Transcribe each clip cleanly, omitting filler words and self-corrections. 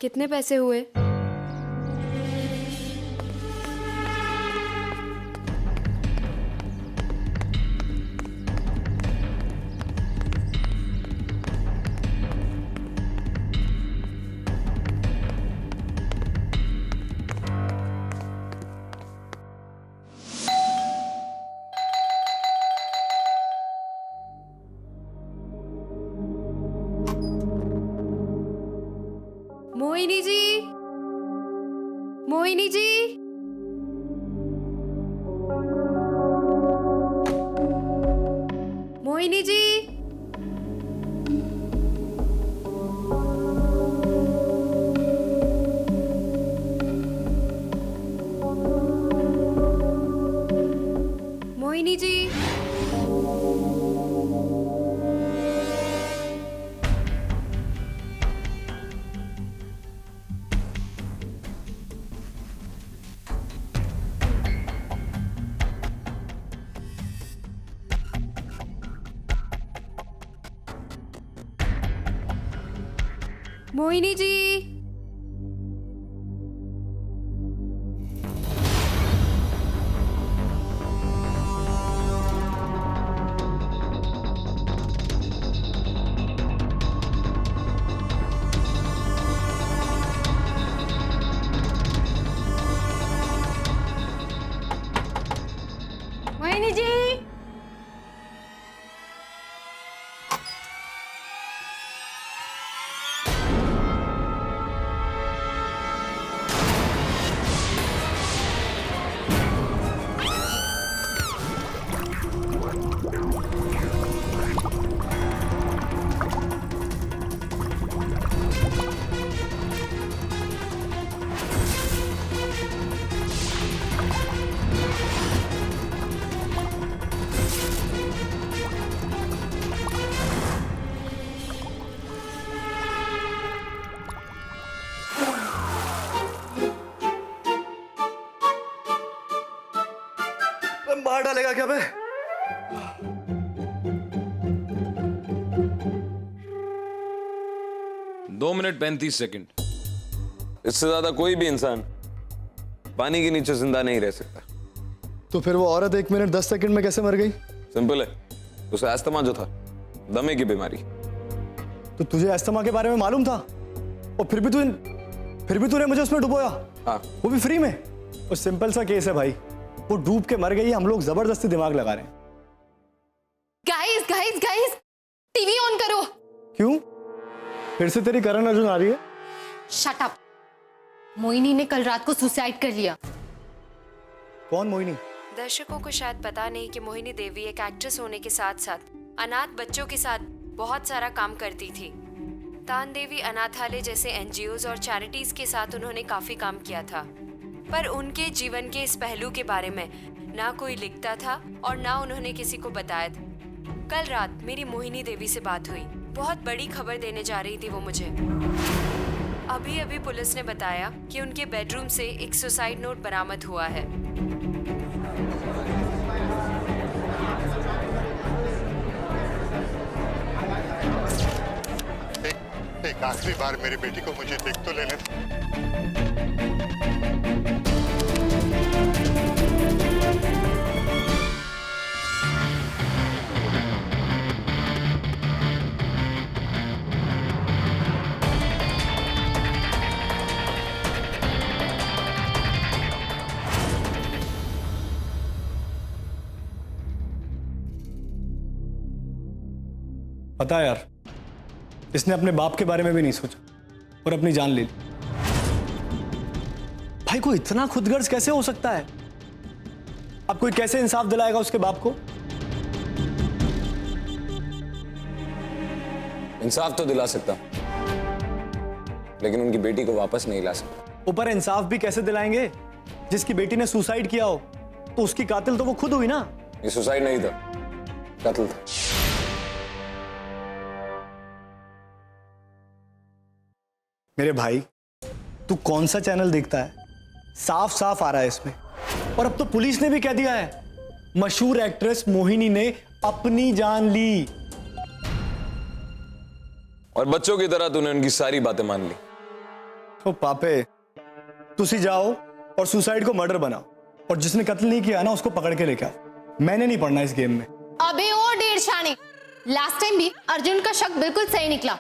कितने पैसे हुए? मोहिनी जी, मोहिनी जी, मोहिनी जी, मोहिनी जी। मोहिनी जी, मोहिनी जी। बाहर डालेगा क्या बे? 2 मिनट 35 सेकंड। इससे ज्यादा कोई भी इंसान पानी के नीचे जिंदा नहीं रह सकता। तो फिर वो औरत 1 मिनट 10 सेकंड में कैसे मर गई? सिंपल है, उसे अस्थमा जो था, दमे की बीमारी। तो तुझे अस्थमा के बारे में मालूम था और फिर भी तूने मुझे उसमें डुबोया? हाँ, वो भी फ्री में? वो सिंपल सा केस है भाई, वो डूब के मर गई, हम लोग जबरदस्ती दिमाग लगा रहे हैं। Guys guys guys, TV on करो। क्यों? फिर से तेरी करण अर्जुन आ रही है? Shut up. मोहिनी ने कल रात को सुसाइड कर लिया। कौन मोहिनी? दर्शकों को शायद पता नहीं कि मोहिनी देवी एक एक्ट्रेस होने के साथ साथ अनाथ बच्चों के साथ बहुत सारा काम करती थी। तान देवी अनाथालय जैसे एनजीओज और चैरिटीज के साथ उन्होंने काफी काम किया था, पर उनके जीवन के इस पहलू के बारे में ना कोई लिखता था और ना उन्होंने किसी को बताया था। कल रात मेरी मोहिनी देवी से बात हुई, बहुत बड़ी खबर देने जा रही थी वो मुझे। अभी अभी पुलिस ने बताया कि उनके बेडरूम से एक सुसाइड नोट बरामद हुआ है। एक आखिरी बार मेरी बेटी को मुझे देख तो लेने दो। पता है यार, इसने अपने बाप के बारे में भी नहीं सोचा और अपनी जान ले ली। भाई को इतना खुदगर्ज कैसे हो सकता है? अब कोई कैसे इंसाफ दिलाएगा उसके बाप को? इंसाफ तो दिला सकता, लेकिन उनकी बेटी को वापस नहीं ला सकता। ऊपर इंसाफ भी कैसे दिलाएंगे? जिसकी बेटी ने सुसाइड किया हो तो उसकी कातिल तो वो खुद हुई ना। ये सुसाइड नहीं था, कत्ल था। मेरे भाई, तू कौन सा चैनल देखता है? साफ साफ आ रहा है इसमें। और अब तो पुलिस ने भी कह दिया है, मशहूर एक्ट्रेस मोहिनी ने अपनी जान ली। और बच्चों की तरह तूने उनकी सारी बातें मान ली। तो पापे तुसी जाओ और सुसाइड को मर्डर बनाओ, और जिसने कत्ल नहीं किया ना उसको पकड़ के लेके आओ। मैंने नहीं पढ़ना इस गेम में। अबे ओ डेढ़ शाने, लास्ट टाइम भी अर्जुन का शक बिल्कुल सही निकला,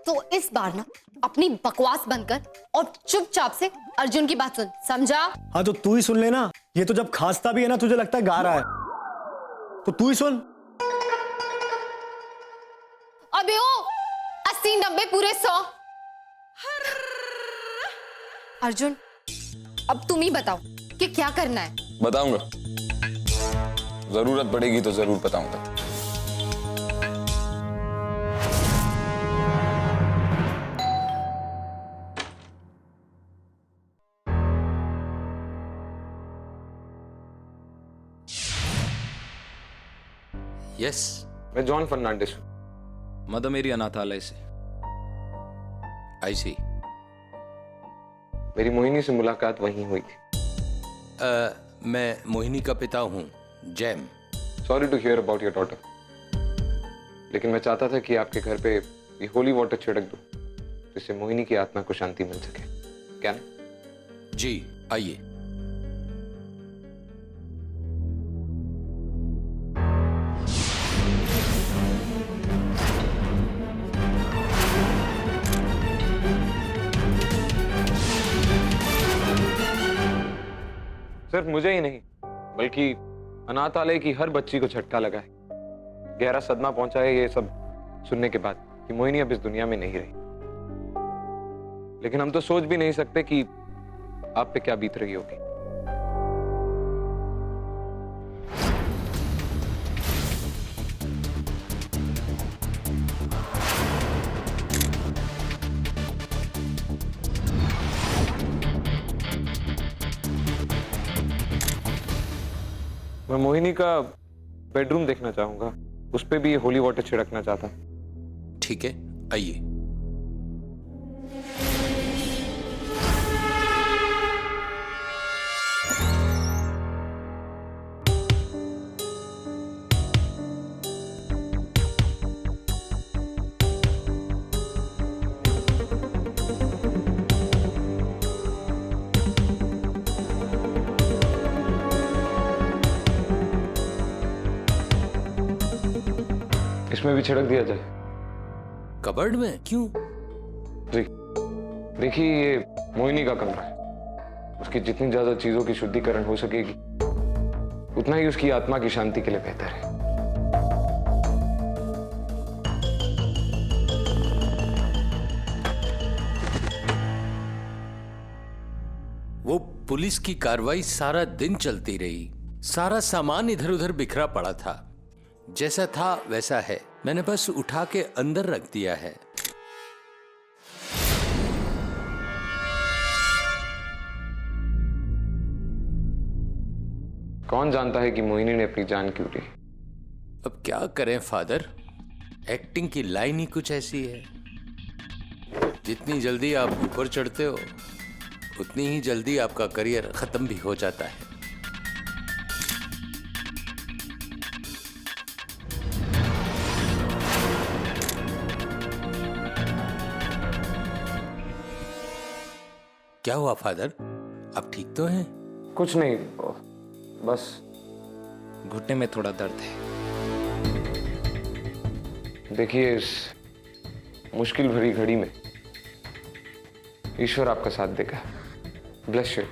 तो इस बार ना अपनी बकवास बंद कर और चुपचाप से अर्जुन की बात सुन, समझा? हाँ तो तू ही सुन लेना, ये तो जब खांसता भी है ना तुझे लगता है गा रहा है, तो तू ही सुन। अबे ओ 80 90 पूरे 100। अर्जुन अब तुम ही बताओ कि क्या करना है। बताऊंगा, जरूरत पड़ेगी तो जरूर बताऊंगा। यस, मैं जॉन फर्नांडिस हूँ। मदर मेरी अनाथालय से। आई सी। मेरी मोहिनी से मुलाकात वहीं हुई थी। मैं मोहिनी का पिता हूँ, जैम। Sorry to hear about your daughter, लेकिन मैं चाहता था कि आपके घर पे ये होली वाटर छिड़क दूं, जिससे मोहिनी की आत्मा को शांति मिल सके। क्या नहीं? जी आइए। सिर्फ मुझे ही नहीं, बल्कि अनाथालय की हर बच्ची को झटका लगा है, गहरा सदमा पहुंचा है ये सब सुनने के बाद कि मोहिनी अब इस दुनिया में नहीं रही। लेकिन हम तो सोच भी नहीं सकते कि आप पे क्या बीत रही होगी। मैं मोहिनी का बेडरूम देखना चाहूंगा, उस पे भी होली वाटर छिड़कना चाहता हूं। ठीक है, आइए। इसमें भी छिड़क दिया जाए। कबर्ड में क्यों? जी देखिए, ये मोहिनी का कमरा है। उसकी जितनी ज्यादा चीजों की शुद्धिकरण हो सकेगी उतना ही उसकी आत्मा की शांति के लिए बेहतर है। वो पुलिस की कार्रवाई सारा दिन चलती रही, सारा सामान इधर उधर बिखरा पड़ा था। जैसा था वैसा है, मैंने बस उठा के अंदर रख दिया है। कौन जानता है कि मोहिनी ने अपनी जान क्यों ली। अब क्या करें फादर, एक्टिंग की लाइन ही कुछ ऐसी है। जितनी जल्दी आप ऊपर चढ़ते हो उतनी ही जल्दी आपका करियर खत्म भी हो जाता है। क्या हुआ फादर, आप ठीक तो हैं? कुछ नहीं, बस घुटने में थोड़ा दर्द है। देखिए, इस मुश्किल भरी घड़ी में ईश्वर आपका साथ देगा। Bless you.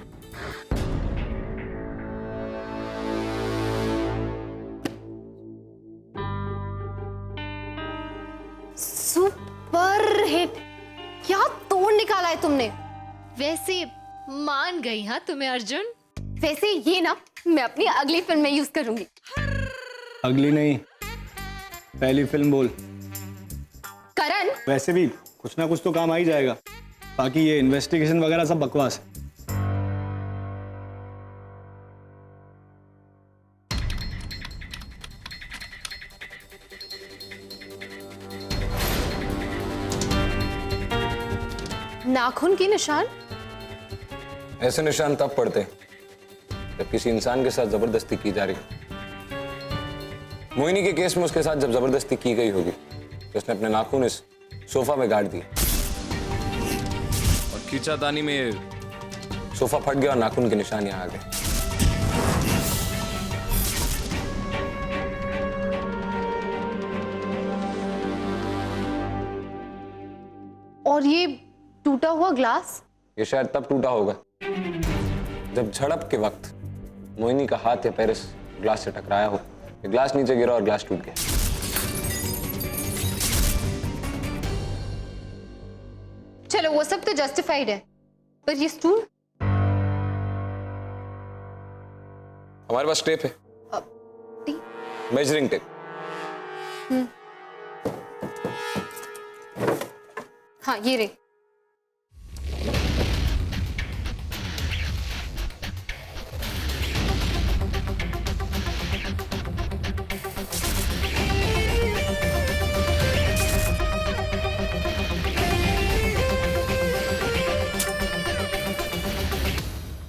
सुपर हिट, क्या तोड़ निकाला है तुमने। वैसे मान गई हाँ तुम्हें अर्जुन। वैसे ये ना मैं अपनी अगली फिल्म में यूज करूंगी। अगली नहीं, पहली फिल्म बोल। करण, वैसे भी कुछ ना कुछ तो काम आ ही जाएगा, बाकी ये इन्वेस्टिगेशन वगैरह सब बकवास है। नाखून के निशान? ऐसे निशान तब पड़ते जब किसी इंसान के साथ जबरदस्ती की जा रही हो। मोहिनी के केस में उसके साथ जब जबरदस्ती की गई होगी तो उसने अपने नाखून इस सोफा में गाड़ दिए, और खींचातानी में सोफा फट गया और नाखून के निशान यहाँ आ गए। और ये टूटा हुआ ग्लास? ये शायद तब टूटा होगा जब झड़प के वक्त मोहिनी का हाथ या पैर इस ग्लास से टकराया हो। ये ग्लास नीचे गिरा और ग्लास टूट गया। चलो वो सब तो जस्टिफाइड है, पर ये स्टूल? हमारे पास टेप है, मेजरिंग टेप। हाँ ये रे।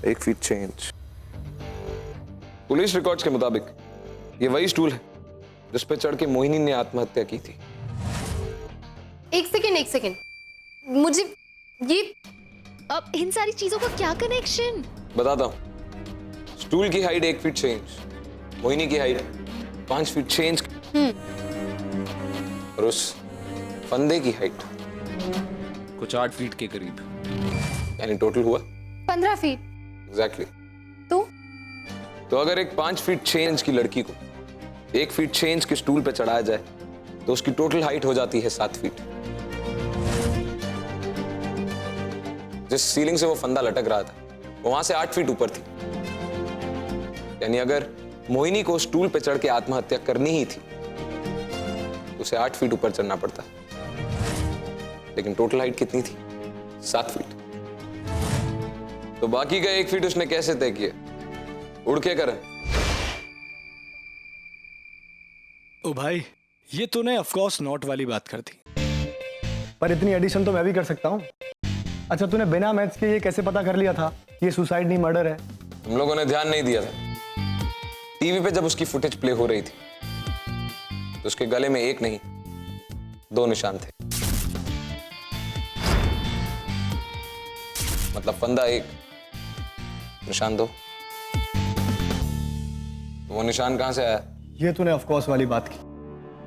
एक फीट चेंज। पुलिस रिकॉर्ड्स के मुताबिक ये वही स्टूल है जिस पे चढ़ के मोहिनी ने आत्महत्या की थी। एक सेकेंड, मुझे ये अब इन सारी चीजों का क्या कनेक्शन? बताता हूं। स्टूल की हाइट 1 फीट चेंज, मोहिनी की हाइट 5 फीट चेंज, और उस फंदे की हाइट कुछ 8 फीट के करीब। यानी टोटल हुआ 15 फीट। एग्जैक्टली। तो अगर एक 5 फीट चेंज की लड़की को 1 फीट चेंज के स्टूल पे चढ़ाया जाए तो उसकी टोटल हाइट हो जाती है 7 फीट। जिस सीलिंग से वो फंदा लटक रहा था वो वहां से 8 फीट ऊपर थी। यानी अगर मोहिनी को स्टूल पे चढ़ के आत्महत्या करनी ही थी तो उसे 8 फीट ऊपर चढ़ना पड़ता। लेकिन टोटल हाइट कितनी थी? 7 फीट। तो बाकी का 1 फीट उसने कैसे तय किया? उड़ के कर। ओ भाई, ये तूने ऑफ कोर्स नॉट वाली बात कर दी, पर इतनी एडिशन तो मैं भी कर सकता हूँ। अच्छा, तूने बिना मैथ्स के ये कैसे पता कर लिया था ये सुसाइड नहीं मर्डर है? हम लोगों ने ध्यान नहीं दिया था। टीवी पे जब उसकी फुटेज प्ले हो रही थी तो उसके गले में 1 नहीं 2 निशान थे। मतलब फंदा 1, निशान 2। तो वो निशान कहां से आया? ये तूने ऑफ कोर्स वाली बात की,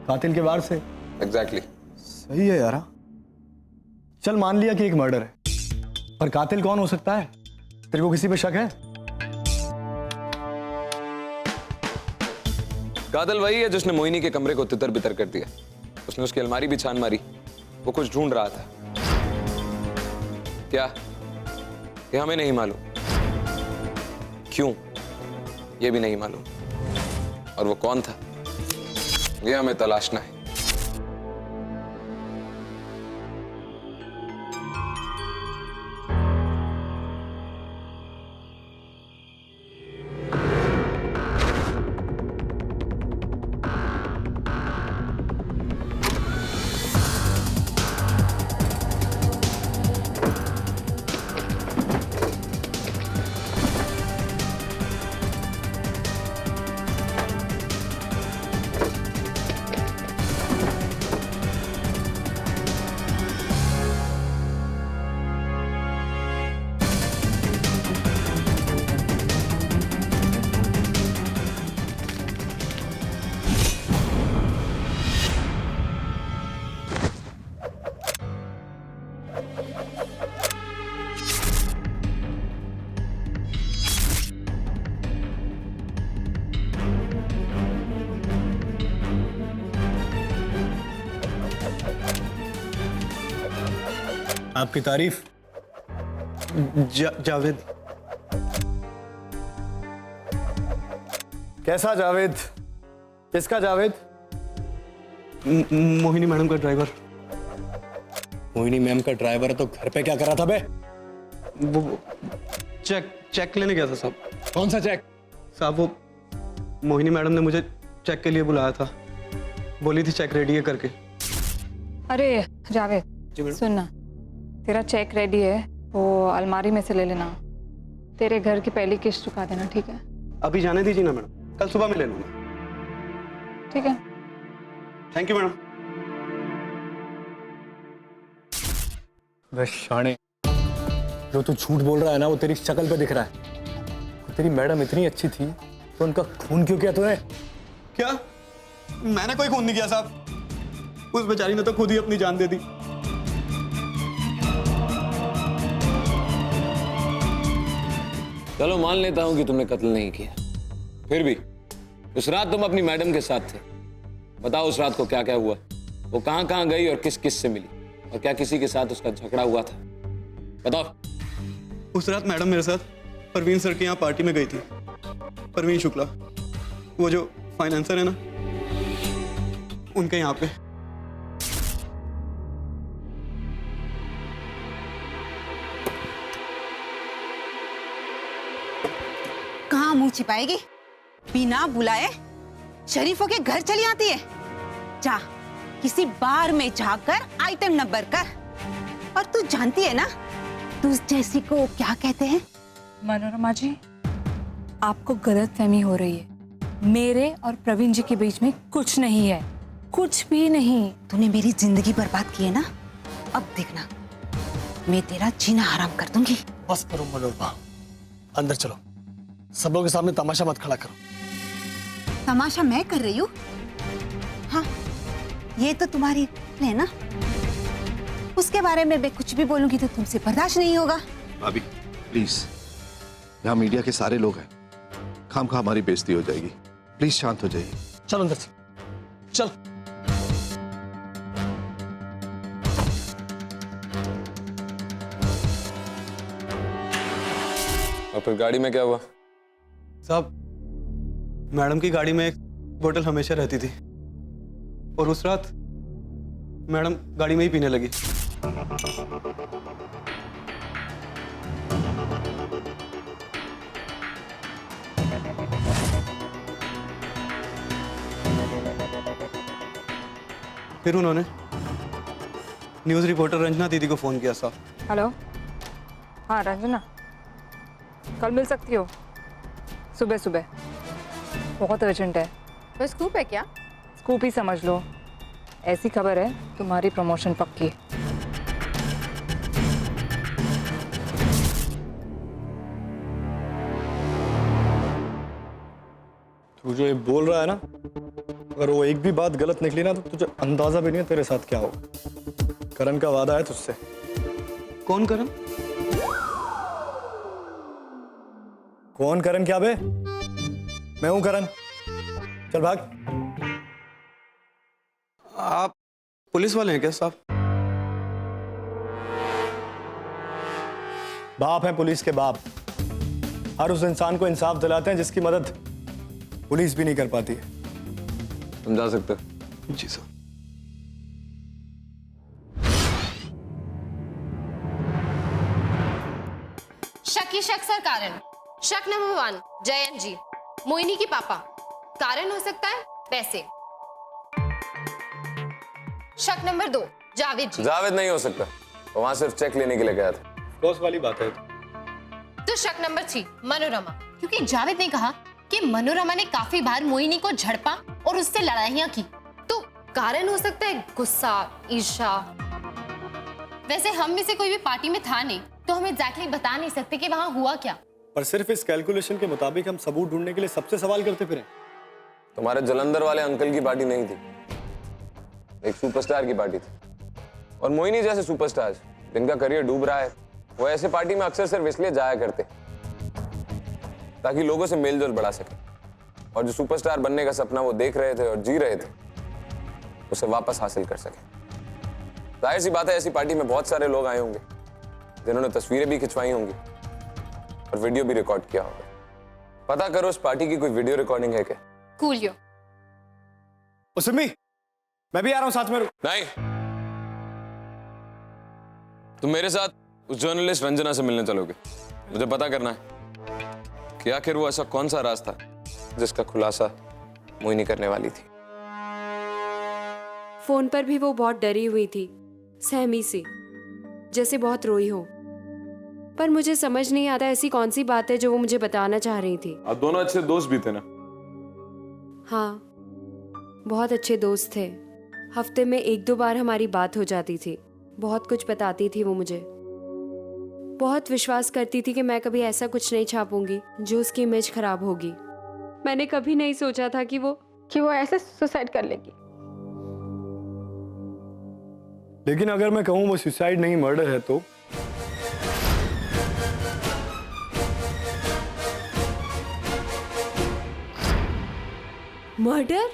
कातिल के बाहर से। एग्जैक्टली। सही है यार। चल मान लिया कि एक मर्डर है, पर कातिल कौन हो सकता है? तेरे को किसी पे शक है? कातिल वही है जिसने मोहिनी के कमरे को तितर बितर कर दिया। उसने उसकी अलमारी भी छान मारी, वो कुछ ढूंढ रहा था। क्या? ये हमें नहीं मालूम। क्यों? ये भी नहीं मालूम। और वो कौन था ये हमें तलाशना है। आपकी तारीफ। जावेद। कैसा जावेद? किसका जावेद? मोहिनी मैडम का ड्राइवर। मोहिनी मैम का ड्राइवर है तो घर पे क्या कर रहा था बे? वो चेक लेने गया था साहब। कौन सा चेक? साहब वो मोहिनी मैडम ने मुझे चेक के लिए बुलाया था, बोली थी चेक रेडी है करके। अरे जावेद सुनना, तेरा चेक रेडी है, वो अलमारी में से ले लेना। तेरे घर की पहली किस्त चुका देना, ठीक है? अभी जाने दीजिए ना मैडम, कल सुबह में ले लूंगा। ठीक है। Thank you madam. बस शाने, जो तू झूठ बोल रहा है ना वो तेरी शक्ल पे दिख रहा है। तेरी मैडम इतनी अच्छी थी तो उनका खून क्यों किया तूने? क्या? मैंने कोई खून नहीं किया साहब। उस बेचारी ने तो खुद ही अपनी जान दे दी। चलो मान लेता हूं कि तुमने कत्ल नहीं किया, फिर भी उस रात तुम अपनी मैडम के साथ थे। बताओ उस रात को क्या क्या हुआ, वो कहां कहां गई और किस किस से मिली, और क्या किसी के साथ उसका झगड़ा हुआ था? बताओ। उस रात मैडम मेरे साथ परवीन सर के यहाँ पार्टी में गई थी। परवीन शुक्ला, वो जो फाइनेंसर है ना, उनके यहाँ पे। कहाँ मुंह छिपाएगी? बिना बुलाए शरीफों के घर चली आती है। जा किसी बार में जाकर आइटम नंबर कर। और तू जानती है ना तुझ जैसी को क्या कहते हैं? मनोरमा जी, आपको गलतफहमी हो रही है। मेरे और प्रवीण जी के बीच में कुछ नहीं है, कुछ भी नहीं। तूने मेरी जिंदगी बर्बाद की है ना, अब देखना मैं तेरा जीना हराम कर दूंगी। बस करो मनोरमा, अंदर चलो। सब लोगों के सामने तमाशा मत खड़ा करो। तमाशा मैं कर रही हूँ? हाँ, ये तो तुम्हारी है ना, उसके बारे में मैं कुछ भी बोलूंगी तो तुमसे बर्दाश्त नहीं होगा। भाभी प्लीज, यहाँ मीडिया के सारे लोग हैं, खामखा हमारी बेइज्जती हो जाएगी। प्लीज शांत हो जाइए। चलो अंदर चल। और फिर गाड़ी में क्या हुआ? साहब, मैडम की गाड़ी में एक बोतल हमेशा रहती थी और उस रात मैडम गाड़ी में ही पीने लगी। फिर उन्होंने न्यूज़ रिपोर्टर रंजना दीदी को फोन किया साहब। हेलो, हाँ रंजना, कल मिल सकती हो? सुबह सुबह, बहुत अर्जेंट है। तो स्कूप है क्या? स्कूप ही समझ लो। ऐसी खबर है तुम्हारी प्रमोशन पक्की। तू जो ये बोल रहा है ना, अगर वो एक भी बात गलत निकली ना तो तुझे अंदाजा भी नहीं है तेरे साथ क्या हो। करण का वादा है तुझसे। कौन करण? कौन करण क्या बे? मैं हूं करण। चल भाग। आप पुलिस वाले हैं क्या साहब? बाप है पुलिस के बाप। हर उस इंसान को इंसाफ दिलाते हैं जिसकी मदद पुलिस भी नहीं कर पाती है। तुम जा सकते हो। जी सर। शक ही शक सर कारण। शक नंबर 1 जयंत जी, मोहिनी की पापा। कारण हो सकता है पैसे। शक नंबर 2 जावेद जी। जावेद नहीं हो सकता, वो वहां सिर्फ चेक लेने के लिए गया था। बॉस वाली बात है। तो शक नंबर 3 मनोरमा, क्योंकि जावेद ने कहा कि मनोरमा ने काफी बार मोहिनी को झड़पा और उससे लड़ाइयां की। तो कारण हो सकता है गुस्सा, ईर्ष्या। वैसे हम में से कोई भी पार्टी में था नहीं, तो हम एग्जैक्टली बता नहीं सकते कि वहां हुआ क्या। पर सिर्फ इस कैलकुलेशन के मुताबिक हम सबूत ढूंढने के लिए सबसे सवाल करते फिरें। तुम्हारे जलंधर वाले अंकल की पार्टी नहीं थी, एक सुपरस्टार की पार्टी थी। और मोहिनी जैसे सुपरस्टार्स जिनका करियर डूब रहा है, वो ऐसे पार्टी में अक्सर सिर्फ इसलिए जाया करते ताकि लोगों से मेलजोल बढ़ा सके, और जो सुपरस्टार बनने का सपना वो देख रहे थे और जी रहे थे, उसे वापस हासिल कर सके। जाहिर सी बात है, ऐसी पार्टी में बहुत सारे लोग आए होंगे जिन्होंने तस्वीरें भी खिंचवाई होंगी और वीडियो भी रिकॉर्ड किया होगा। पता करो उस पार्टी की कोई वीडियो रिकॉर्डिंग है क्या? कूलियो। सिमी, मैं भी आ रहा हूं साथ में। नहीं, तुम मेरे साथ उस जर्नलिस्ट रंजना से मिलने चलोगे। मुझे पता करना है कि आखिर वो ऐसा कौन सा राज था जिसका खुलासा मोहिनी करने वाली थी। फोन पर भी वो बहुत डरी हुई थी, सहमी सी, जैसे बहुत रोई हो। पर मुझे समझ नहीं आता ऐसी कौन सी बात है जो वो मुझे बताना चाह रही थी। आप दोनों अच्छे दोस्त भी थे ना? हाँ, बहुत अच्छे दोस्त थे। हफ्ते में 1-2 बार हमारी बात हो जाती थी। बहुत कुछ बताती थी वो मुझे। बहुत विश्वास करती थी कि मैं कभी ऐसा कुछ नहीं छापूंगी जो उसकी इमेज खराब होगी। मैंने कभी नहीं सोचा था कि वो ऐसे सुसाइड कर लेगी। लेकिन अगर मैं कहूं वो सुसाइड नहीं मर्डर है तो मर्डर?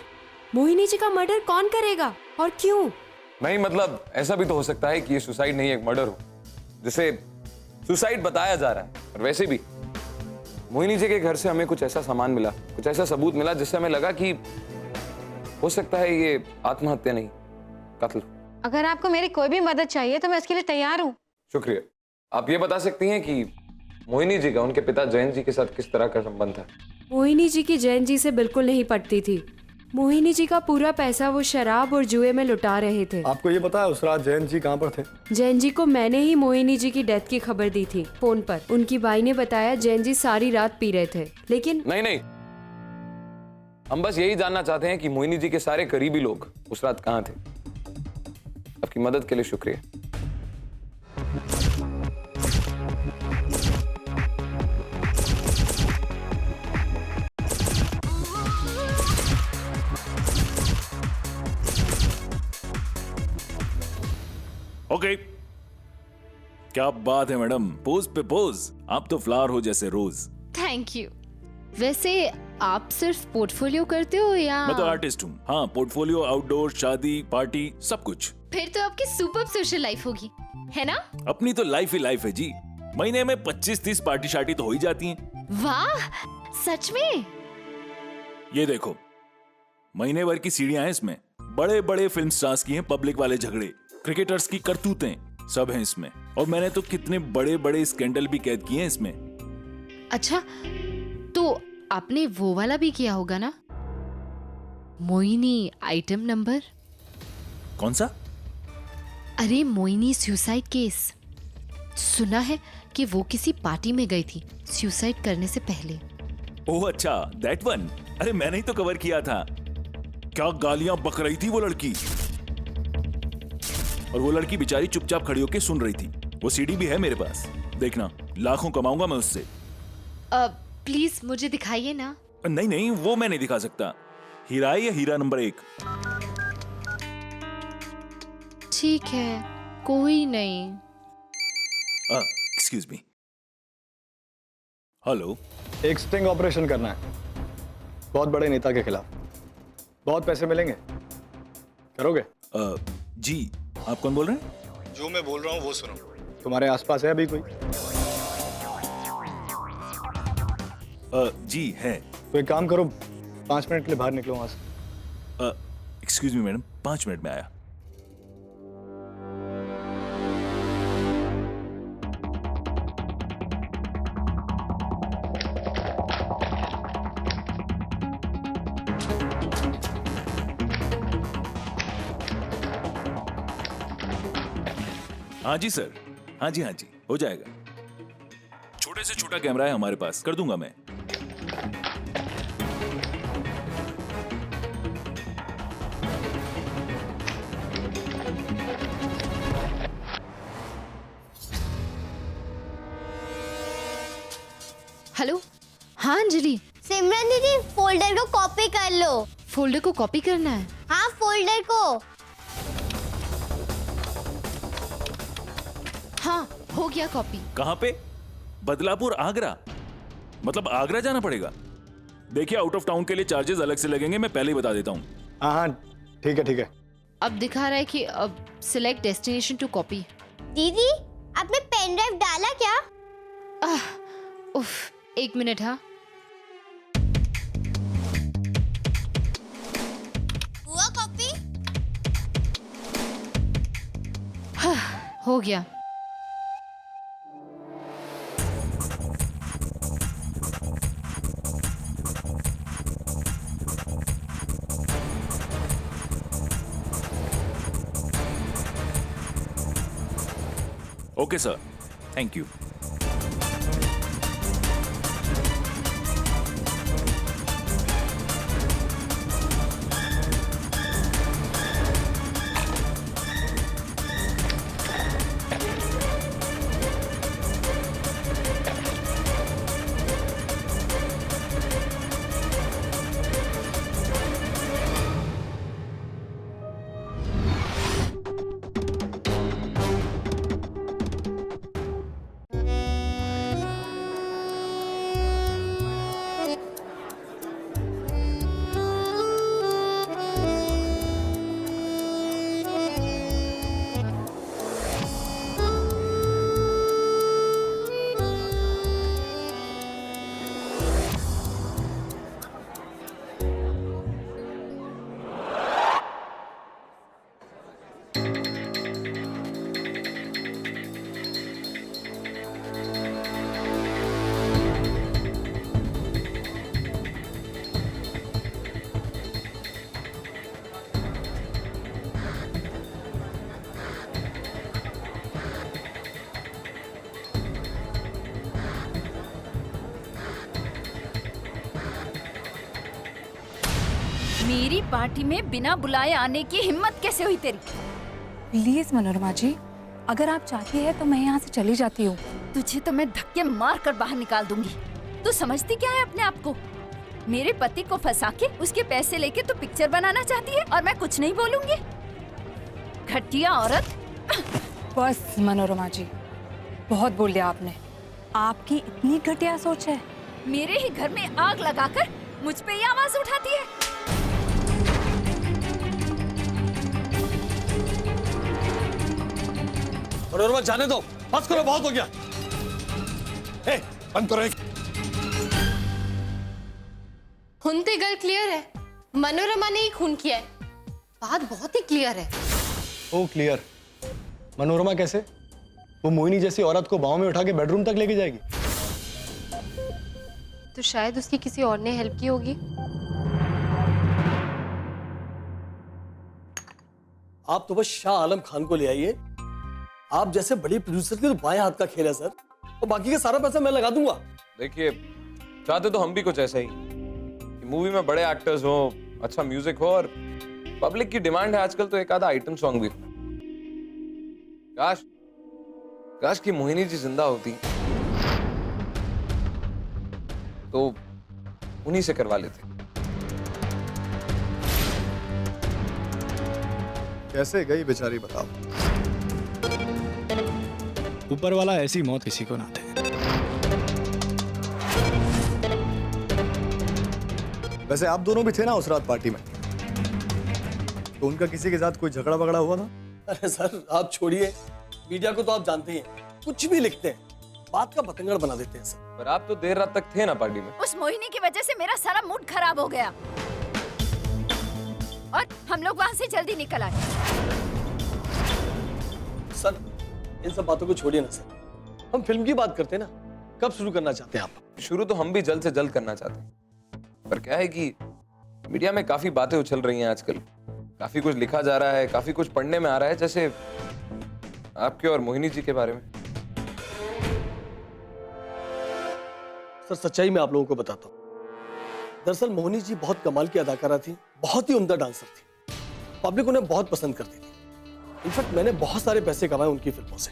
मोहिनी जी का मर्डर कौन करेगा और क्यों? नहीं मतलब ऐसा भी तो हो सकता है कि ये सुसाइड नहीं एक मर्डर हो, जिसे सुसाइड बताया जा रहा है। और वैसे भी मोहिनी जी के घर से हमें कुछ ऐसा सामान मिला, कुछ ऐसा सबूत मिला जिससे हमें लगा कि हो सकता है ये आत्महत्या नहीं, कत्ल। अगर आपको मेरी कोई भी मदद चाहिए तो मैं उसके लिए तैयार हूँ। शुक्रिया। आप ये बता सकती हैं कि मोहिनी जी का उनके पिता जयंत जी के साथ किस तरह का संबंध था? मोहिनी जी की जैन जी से बिल्कुल नहीं पटती थी। मोहिनी जी का पूरा पैसा वो शराब और जुए में लुटा रहे थे। आपको ये पता है उस रात जयंत जी कहाँ पर थे? जैन जी को मैंने ही मोहिनी जी की डेथ की खबर दी थी फोन पर। उनकी बाई ने बताया जैन जी सारी रात पी रहे थे। लेकिन नहीं, हम बस यही जानना चाहते हैं कि मोहिनी जी के सारे करीबी लोग उस रात कहाँ थे। आपकी मदद के लिए शुक्रिया। ओके, क्या बात है मैडम, पोज पे पोज। आप तो फ्लावर हो जैसे रोज। Thank you. वैसे आप सिर्फ पोर्टफोलियो करते हो या? मैं तो आर्टिस्ट हूँ। हाँ, पोर्टफोलियो, आउटडोर, शादी, पार्टी, सब कुछ। फिर तो आपकी सुपर सोशल लाइफ होगी, है ना? अपनी तो लाइफ ही लाइफ है जी। महीने में 25-30 पार्टी शार्टी तो हो ही जाती हैं। वाह, सच में? ये देखो, महीने भर की सीढ़ियां हैं इसमें। बड़े बड़े फिल्म स्टार्स की हैं पब्लिक वाले झगड़े, क्रिकेटर्स की करतूतें, सब हैं इसमें। और मैंने तो कितने बड़े बड़े स्कैंडल भी कैद किए हैं इसमें। अच्छा, तो आपने वो वाला भी किया होगा ना, मोहिनी आइटम नंबर? कौन सा? अरे मोहिनी सुसाइड केस। सुना है कि वो किसी पार्टी में गई थी सुसाइड करने से पहले। ओह अच्छा, दैट वन। अरे मैंने ही तो कवर किया था। क्या गालियां बक रही थी वो लड़की, और वो लड़की बेचारी चुपचाप खड़ी होकर सुन रही थी। वो सीडी भी है मेरे पास, देखना, लाखों कमाऊंगा मैं उससे। प्लीज मुझे दिखाइए ना। नहीं नहीं, वो मैं नहीं दिखा सकता। हीरा है या हीरा नंबर 1? ठीक है, कोई नहीं। Excuse me. हेलो। एक स्टिंग ऑपरेशन करना है बहुत बड़े नेता के खिलाफ। बहुत पैसे मिलेंगे, करोगे? जी, आप कौन बोल रहे हैं? जो मैं बोल रहा हूँ वो सुनो। तुम्हारे आसपास है अभी कोई? जी है। तो एक काम करो, 5 मिनट के लिए बाहर निकलो वहां से। एक्सक्यूज मी मैडम, 5 मिनट में आया। हाँ जी सर, हाँ जी हो जाएगा। छोटे से छोटा कैमरा है हमारे पास, कर दूंगा मैं। हेलो, हाँ अंजलि। सिमरन दीदी, फोल्डर को कॉपी कर लो। फोल्डर को कॉपी करना है? हाँ, फोल्डर को। हाँ, हो गया कॉपी। कहाँ पे? बदलापुर, आगरा? मतलब आगरा जाना पड़ेगा? देखिए, आउट ऑफ टाउन के लिए चार्जेस अलग से लगेंगे, मैं पहले ही बता देता हूँ। हाँ ठीक है। अब दिखा रहा है कि अब सिलेक्ट डेस्टिनेशन टू कॉपी। दीदी, आपने पेन ड्राइव डाला क्या? उफ, 1 मिनट। हाँ, हुआ कॉपी? हो गया। Okay sir, thank you. मेरी पार्टी में बिना बुलाए आने की हिम्मत कैसे हुई तेरी? प्लीज मनोरमा जी, अगर आप चाहती है तो मैं यहाँ से चली जाती हूँ। तुझे तो मैं धक्के मार कर बाहर निकाल दूंगी। तू समझती क्या है अपने आप को? मेरे पति को फंसा के उसके पैसे लेके तू पिक्चर बनाना चाहती है और मैं कुछ नहीं बोलूंगी? घटिया औरत। बस मनोरमा जी, बहुत बोल दिया आपने। आपकी इतनी घटिया सोच है? मेरे ही घर में आग लगाकर मुझ पे ही आवाज उठाती है। मनोरमा जाने दो, बस करो, बहुत हो गया। ए, बंद करो। हुनते गल क्लियर है, मनोरमा ने ही खून किया है। बात बहुत ही क्लियर है। ओ क्लियर। मनोरमा कैसे? वो मोहिनी जैसी औरत को बाहों में उठा के बेडरूम तक लेके जाएगी? तो शायद उसकी किसी और ने हेल्प की होगी। आप तो बस शाह आलम खान को ले आइए। आप जैसे बड़े प्रोड्यूसर के तो बाएं हाथ का खेल है सर, और बाकी का सारा पैसा मैं लगा दूंगा। देखिए, चाहते तो हम भी कुछ ऐसा ही कि मूवी में बड़े एक्टर्स हो, अच्छा म्यूजिक हो, और पब्लिक की डिमांड है आजकल तो एक आधा आइटम सॉन्ग भी। काश की मोहिनी जी जिंदा होती तो उन्हीं से करवा लेते। कैसे गई बेचारी बताओ? ऊपर वाला ऐसी मौत किसी को ना दे। वैसे आप दोनों भी थे ना उस रात पार्टी में, तो उनका किसी के साथ कोई झगड़ा वगड़ा हुआ था? अरे सर आप छोड़िए, मीडिया को तो आप जानते ही हैं, कुछ भी लिखते हैं, बात का बतंगड़ बना देते हैं सर। पर आप तो देर रात तक थे ना पार्टी में। उस मोहिनी की वजह से मेरा सारा मूड खराब हो गया और हम लोग वहाँ से जल्दी निकल आए। सर इन सब बातों को छोड़िए ना सर, हम फिल्म की बात करते हैं ना। कब शुरू करना चाहते हैं आप? शुरू तो हम भी जल्द से जल्द करना चाहते हैं, पर क्या है कि मीडिया में काफी बातें उछल रही हैं आजकल। काफी कुछ लिखा जा रहा है, काफी कुछ पढ़ने में आ रहा है, जैसे आपके और मोहिनी जी के बारे में। सर सच्चाई मैं आप लोगों को बताता हूँ। दरअसल मोहिनी जी बहुत कमाल की अदाकारा थी, बहुत ही उम्दा डांसर थी, पब्लिक उन्हें बहुत पसंद करती थी। इनफैक्ट मैंने बहुत सारे पैसे कमाए उनकी फिल्मों से।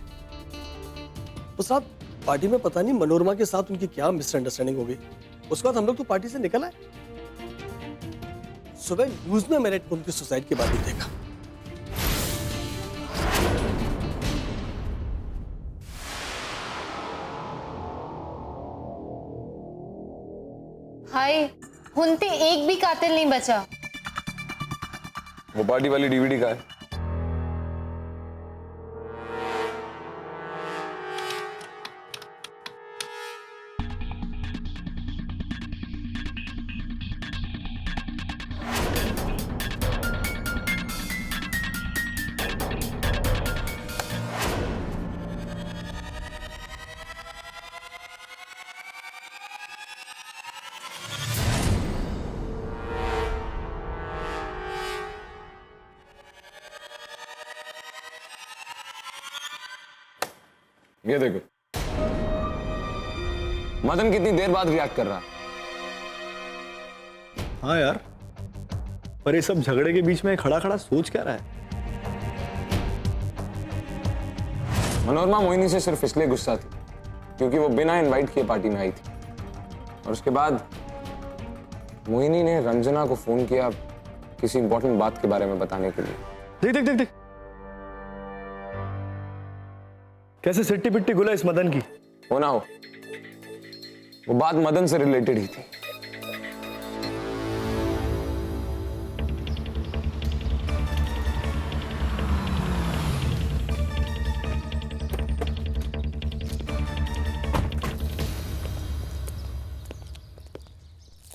उस रात पार्टी में पता नहीं मनोरमा के साथ उनकी क्या मिसअंडरस्टैंडिंग हो गई। उसके बाद हम लोग तो पार्टी से निकल आए। सुबह न्यूज में मैंने उनकी सुसाइड के बाद ही देखा। हाय, हुनते एक भी कातिल नहीं बचा। वो पार्टी वाली डीवीडी का है। ये देखो, मदन कितनी देर बाद रिएक्ट कर रहा है। हाँ यार, पर ये सब झगड़े के बीच में खड़ा खड़ा सोच क्या रहा है? मनोरमा मोहिनी से सिर्फ इसलिए गुस्सा थी क्योंकि वो बिना इनवाइट किए पार्टी में आई थी, और उसके बाद मोहिनी ने रंजना को फोन किया किसी इंपॉर्टेंट बात के बारे में बताने के लिए। देख देख देख देख, कैसे सिट्टी पिट्टी गुला इस मदन की। हो ना हो, वो बात मदन से रिलेटेड ही थी।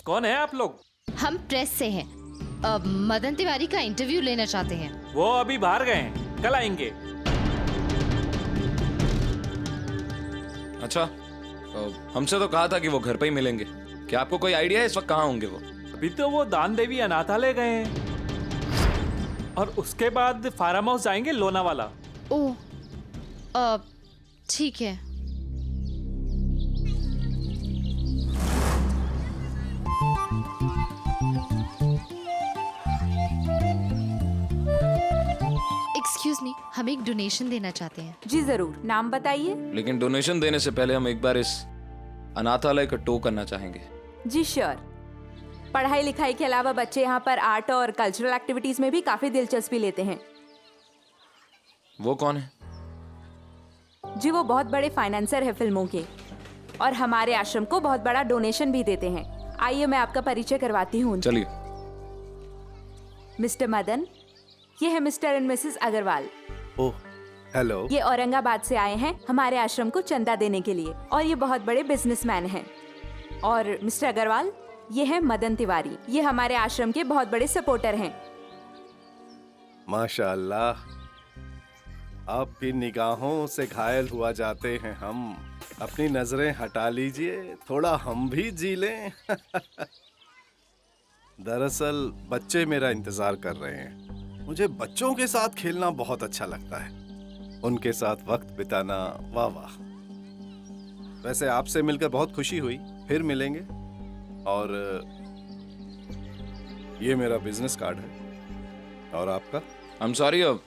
कौन है आप लोग? हम प्रेस से हैं। मदन तिवारी का इंटरव्यू लेना चाहते हैं। वो अभी बाहर गए हैं, कल आएंगे। अच्छा, हमसे तो कहा था कि वो घर पे ही मिलेंगे। क्या आपको कोई आइडिया है इस वक्त कहाँ होंगे वो? अभी तो वो दान देवी अनाथालय गए हैं और उसके बाद फार्म हाउस जाएंगे लोनावाला। ओह, ठीक है। एक्सक्यूज मी, हम एक डोनेशन देना चाहते हैं। जी जरूर, नाम बताइए। लेकिन डोनेशन देने से पहले हम एक बार इस अनाथालय का टो करना चाहेंगे। जी श्योर। पढ़ाई लिखाई के अलावा बच्चे यहाँ पर आर्ट और कल्चरल एक्टिविटीज में भी काफी दिलचस्पी लेते हैं। वो कौन है? जी वो बहुत बड़े फाइनेंसर है फिल्मों के, और हमारे आश्रम को बहुत बड़ा डोनेशन भी देते हैं। आइए मैं आपका परिचय करवाती हूँ। चलिए। मिस्टर मदन, ये है Mr and Mrs Agrawal. Oh, hello. ये औरंगाबाद से आए हैं हमारे आश्रम को चंदा देने के लिए, और ये बहुत बड़े बिजनेसमैन हैं। और मिस्टर अग्रवाल, ये है मदन तिवारी, ये हमारे आश्रम के बहुत बड़े सपोर्टर हैं। माशाअल्लाह, आपकी निगाहों से घायल हुआ जाते हैं हम। अपनी नजरें हटा लीजिए, थोड़ा हम भी जी लें। दरअसल बच्चे मेरा इंतजार कर रहे हैं। मुझे बच्चों के साथ खेलना बहुत अच्छा लगता है, उनके साथ वक्त बिताना, वाह वाह। वैसे आपसे मिलकर बहुत खुशी हुई, फिर मिलेंगे। और ये मेरा बिजनेस कार्ड है। और आपका? आई एम सॉरी, अब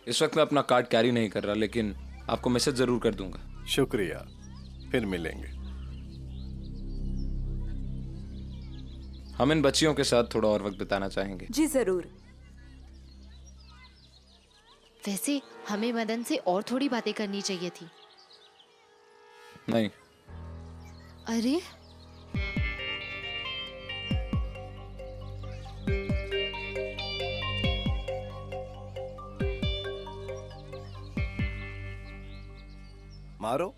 इस वक्त मैं अपना कार्ड कैरी नहीं कर रहा, लेकिन आपको मैसेज जरूर कर दूंगा। शुक्रिया, फिर मिलेंगे। हम इन बच्चियों के साथ थोड़ा और वक्त बिताना चाहेंगे। जी जरूर। वैसे हमें मदन से और थोड़ी बातें करनी चाहिए थी। नहीं। अरे मारो।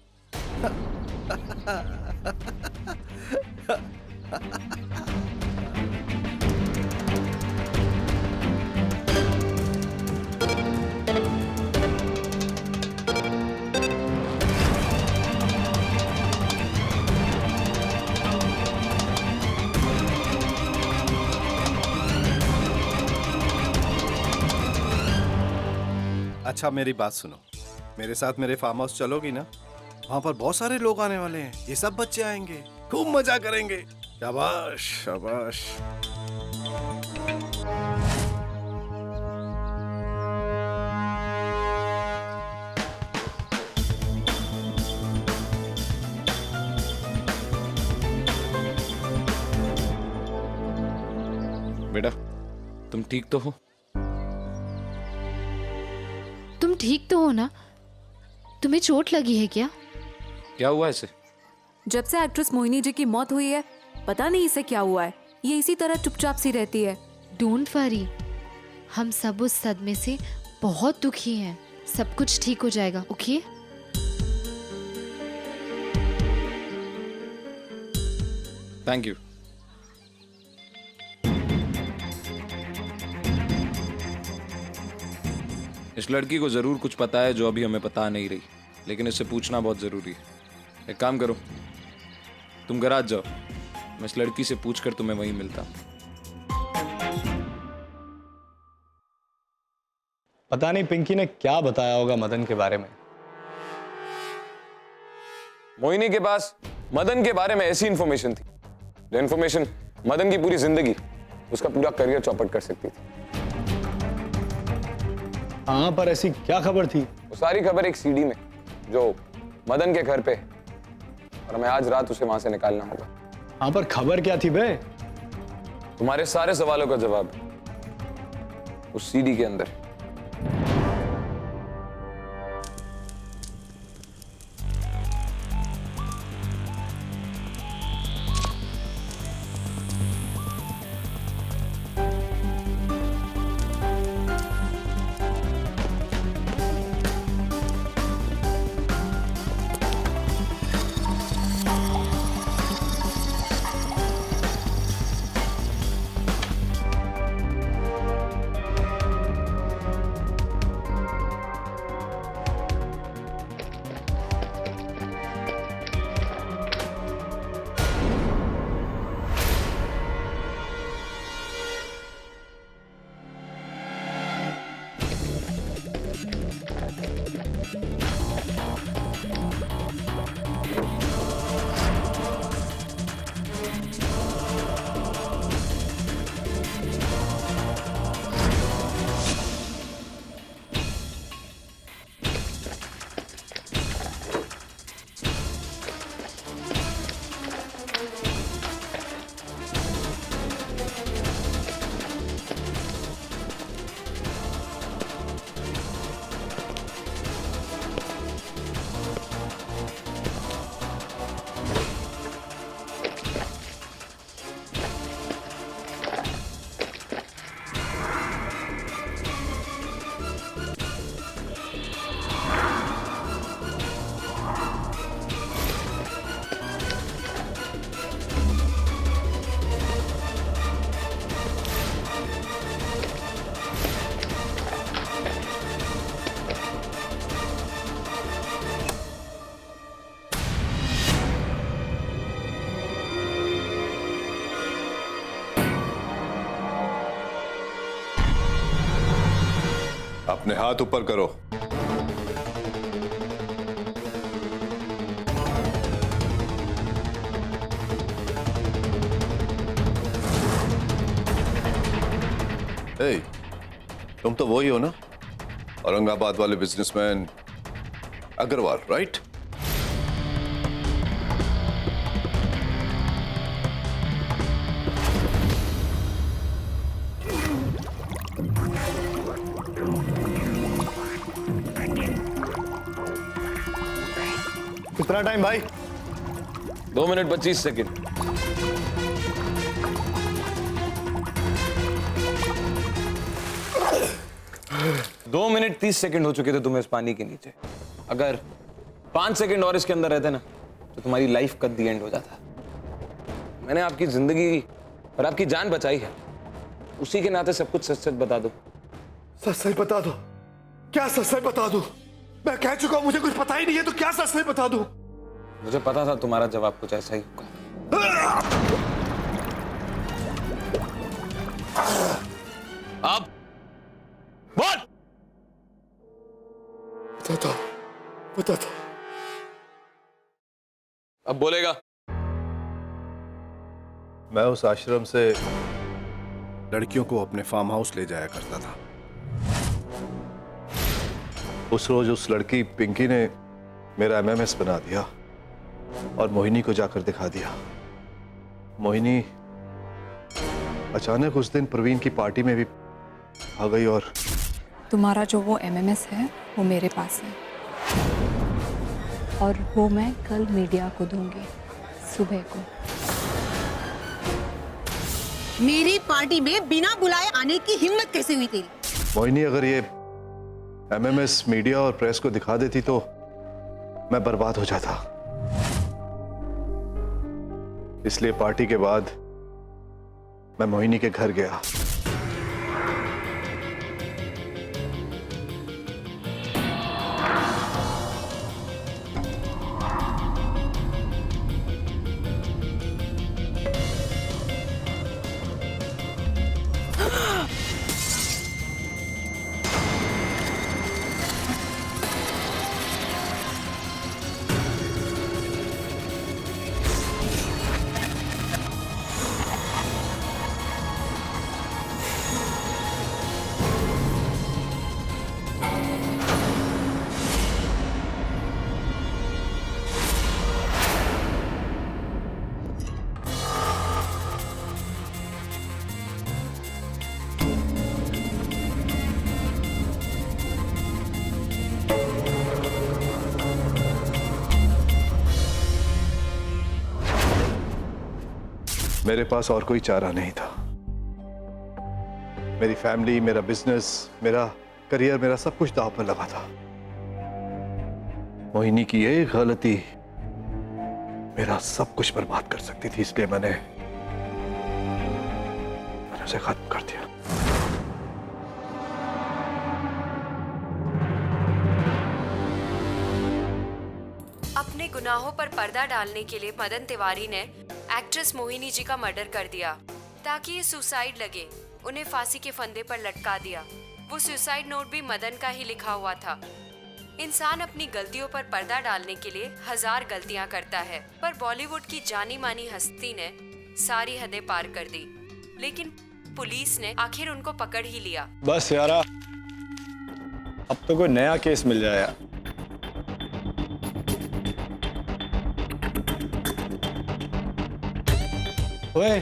अच्छा मेरी बात सुनो, मेरे साथ मेरे फार्म हाउस चलोगी ना? वहाँ पर बहुत सारे लोग आने वाले हैं, ये सब बच्चे आएंगे, खूब मजा करेंगे। शाबाश शाबाश। बेटा, तुम ठीक तो हो? तुम ठीक तो हो ना? तुम्हें चोट लगी है क्या? क्या हुआ इसे? जब से एक्ट्रेस मोहिनी जी की मौत हुई है, पता नहीं इसे क्या हुआ है। ये इसी तरह चुपचाप सी रहती है। डोंट वरी, हम सब उस सदमे से बहुत दुखी हैं। सब कुछ ठीक हो जाएगा, ओके? Thank you. इस लड़की को जरूर कुछ पता है जो अभी हमें पता नहीं रही, लेकिन इससे पूछना बहुत जरूरी है। एक काम करो, तुम गैराज जाओ, मैं इस लड़की से पूछकर तुम्हें वहीं मिलता हूं। पता नहीं पिंकी ने क्या बताया होगा मदन के बारे में। मोहिनी के पास मदन के बारे में ऐसी इंफॉर्मेशन थी, जो इंफॉर्मेशन मदन की पूरी जिंदगी, उसका पूरा करियर चौपट कर सकती थी। हाँ, पर ऐसी क्या खबर थी? वो सारी खबर एक सीडी में, जो मदन के घर पे, और हमें आज रात उसे वहां से निकालना होगा। हाँ, पर खबर क्या थी बे? तुम्हारे सारे सवालों का जवाब उस सीडी के अंदर। अपने हाथ ऊपर करो। ए, तुम तो वही हो ना, औरंगाबाद वाले बिजनेसमैन अग्रवाल, राइट? कितना टाइम भाई? 2 मिनट 25 सेकंड। दो मिनट 30 सेकंड हो चुके थे तुम्हें इस पानी के नीचे। अगर 5 सेकंड और इसके अंदर रहते ना तो तुम्हारी लाइफ का दी एंड हो जाता। मैंने आपकी जिंदगी और आपकी जान बचाई है, उसी के नाते सब कुछ सच सच बता दो। सच सच बता दो? क्या सच सच बता दो? मैं कह चुका हूं मुझे कुछ पता ही नहीं है, तो क्या सच सच बता दो? मुझे पता था तुम्हारा जवाब कुछ ऐसा ही होगा। अब बोल। बता दो। अब बोलेगा। मैं उस आश्रम से लड़कियों को अपने फार्म हाउस ले जाया करता था। उस रोज उस लड़की पिंकी ने मेरा एमएमएस बना दिया और मोहिनी को जाकर दिखा दिया। मोहिनी अचानक उस दिन प्रवीण की पार्टी में भी आ गई और तुम्हारा जो वो एमएमएस है वो मेरे पास है और वो मैं कल मीडिया को दूंगी सुबह को। मेरी पार्टी में बिना बुलाए आने की हिम्मत कैसे हुई तेरी? मोहिनी अगर ये एमएमएस मीडिया और प्रेस को दिखा देती तो मैं बर्बाद हो जाता। इसलिए पार्टी के बाद मैं मोहिनी के घर गया। मेरे पास और कोई चारा नहीं था। मेरी फैमिली, मेरा बिजनेस, मेरा करियर, मेरा सब कुछ दांव पर लगा था। मोहिनी की ये गलती मेरा सब कुछ बर्बाद कर सकती थी, इसलिए मैंने उसे खत्म कर दिया। अपने गुनाहों पर पर्दा डालने के लिए मदन तिवारी ने एक्ट्रेस मोहिनी जी का मर्डर कर दिया ताकि ये सुसाइड लगे। उन्हें फांसी के फंदे पर लटका दिया। वो सुसाइड नोट भी मदन का ही लिखा हुआ था। इंसान अपनी गलतियों पर पर्दा डालने के लिए 1000 गलतियां करता है, पर बॉलीवुड की जानी मानी हस्ती ने सारी हदें पार कर दी। लेकिन पुलिस ने आखिर उनको पकड़ ही लिया। बस यारा, अब तो कोई नया केस मिल जाए यार। ओए,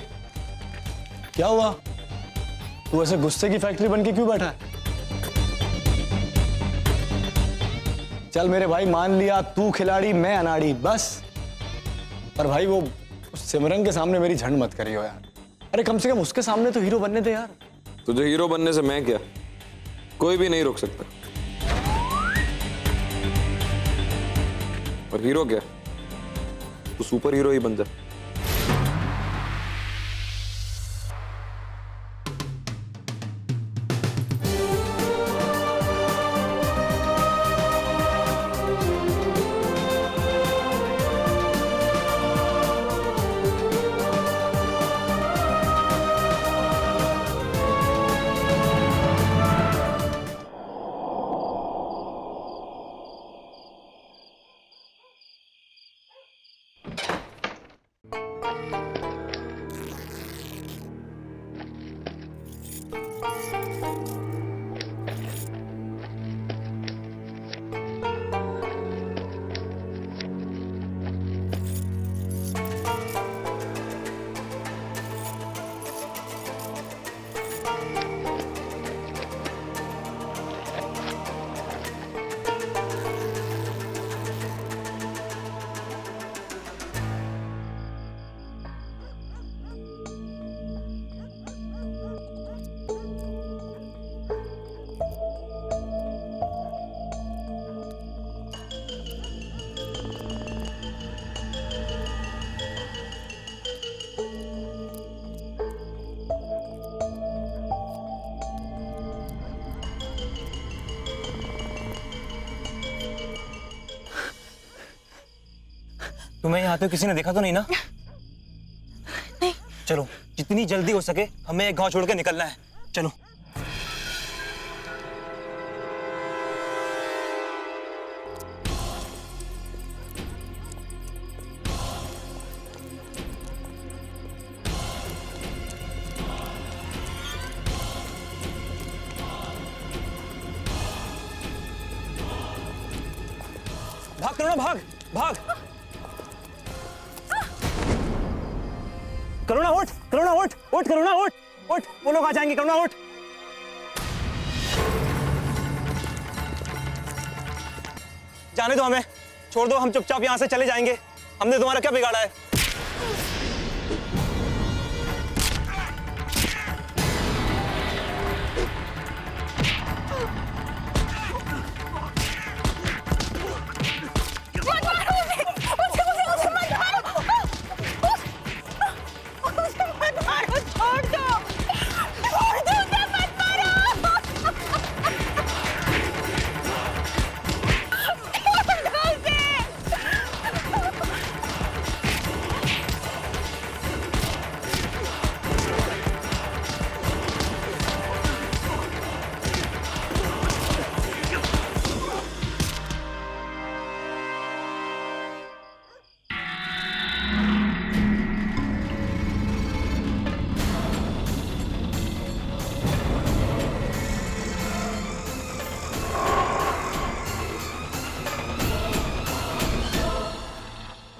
क्या हुआ? तू ऐसे गुस्से की फैक्ट्री बन के क्यों बैठा है? चल मेरे भाई, मान लिया तू खिलाड़ी मैं अनाड़ी, बस। पर भाई वो सिमरन के सामने मेरी झंड मत करियो यार। अरे कम से कम उसके सामने तो हीरो बनने दे यार। तुझे हीरो बनने से मैं क्या, कोई भी नहीं रोक सकता। और हीरो क्या, तू सुपर हीरो ही बन जा। तुम्हें यहाँ पे किसी ने देखा तो नहीं ना? नहीं। चलो, जितनी जल्दी हो सके हमें एक गांव छोड़ के निकलना है। चलो। भाग करुणा, भाग भाग। करुणा उठ, करुणा उठ, उठ करुणा उठ, उठ, वो लोग आ जाएंगे। करुणा उठ। जाने दो हमें, छोड़ दो, हम चुपचाप यहाँ से चले जाएंगे। हमने तुम्हारा क्या बिगाड़ा है?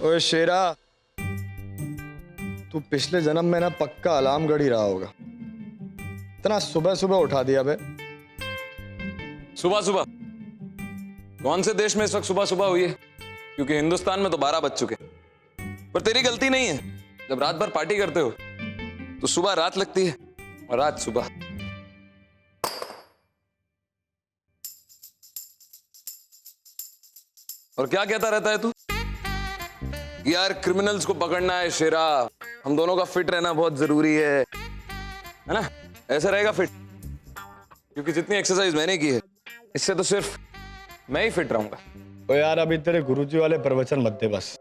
ओए शेरा, तू पिछले जन्म में ना पक्का अलार्म गढ़ ही रहा होगा। इतना सुबह सुबह उठा दिया बे। सुबह सुबह? कौन से देश में इस वक्त सुबह सुबह हुई है? क्योंकि हिंदुस्तान में तो 12 बज चुके। पर तेरी गलती नहीं है। जब रात भर पार्टी करते हो तो सुबह रात लगती है और रात सुबह। और क्या कहता रहता है तू? यार क्रिमिनल्स को पकड़ना है शेरा, हम दोनों का फिट रहना बहुत जरूरी है ना? ऐसा रहेगा फिट? क्योंकि जितनी एक्सरसाइज मैंने की है इससे तो सिर्फ मैं ही फिट रहूंगा। ओ यार, अभी तेरे गुरुजी वाले प्रवचन मत दे बस।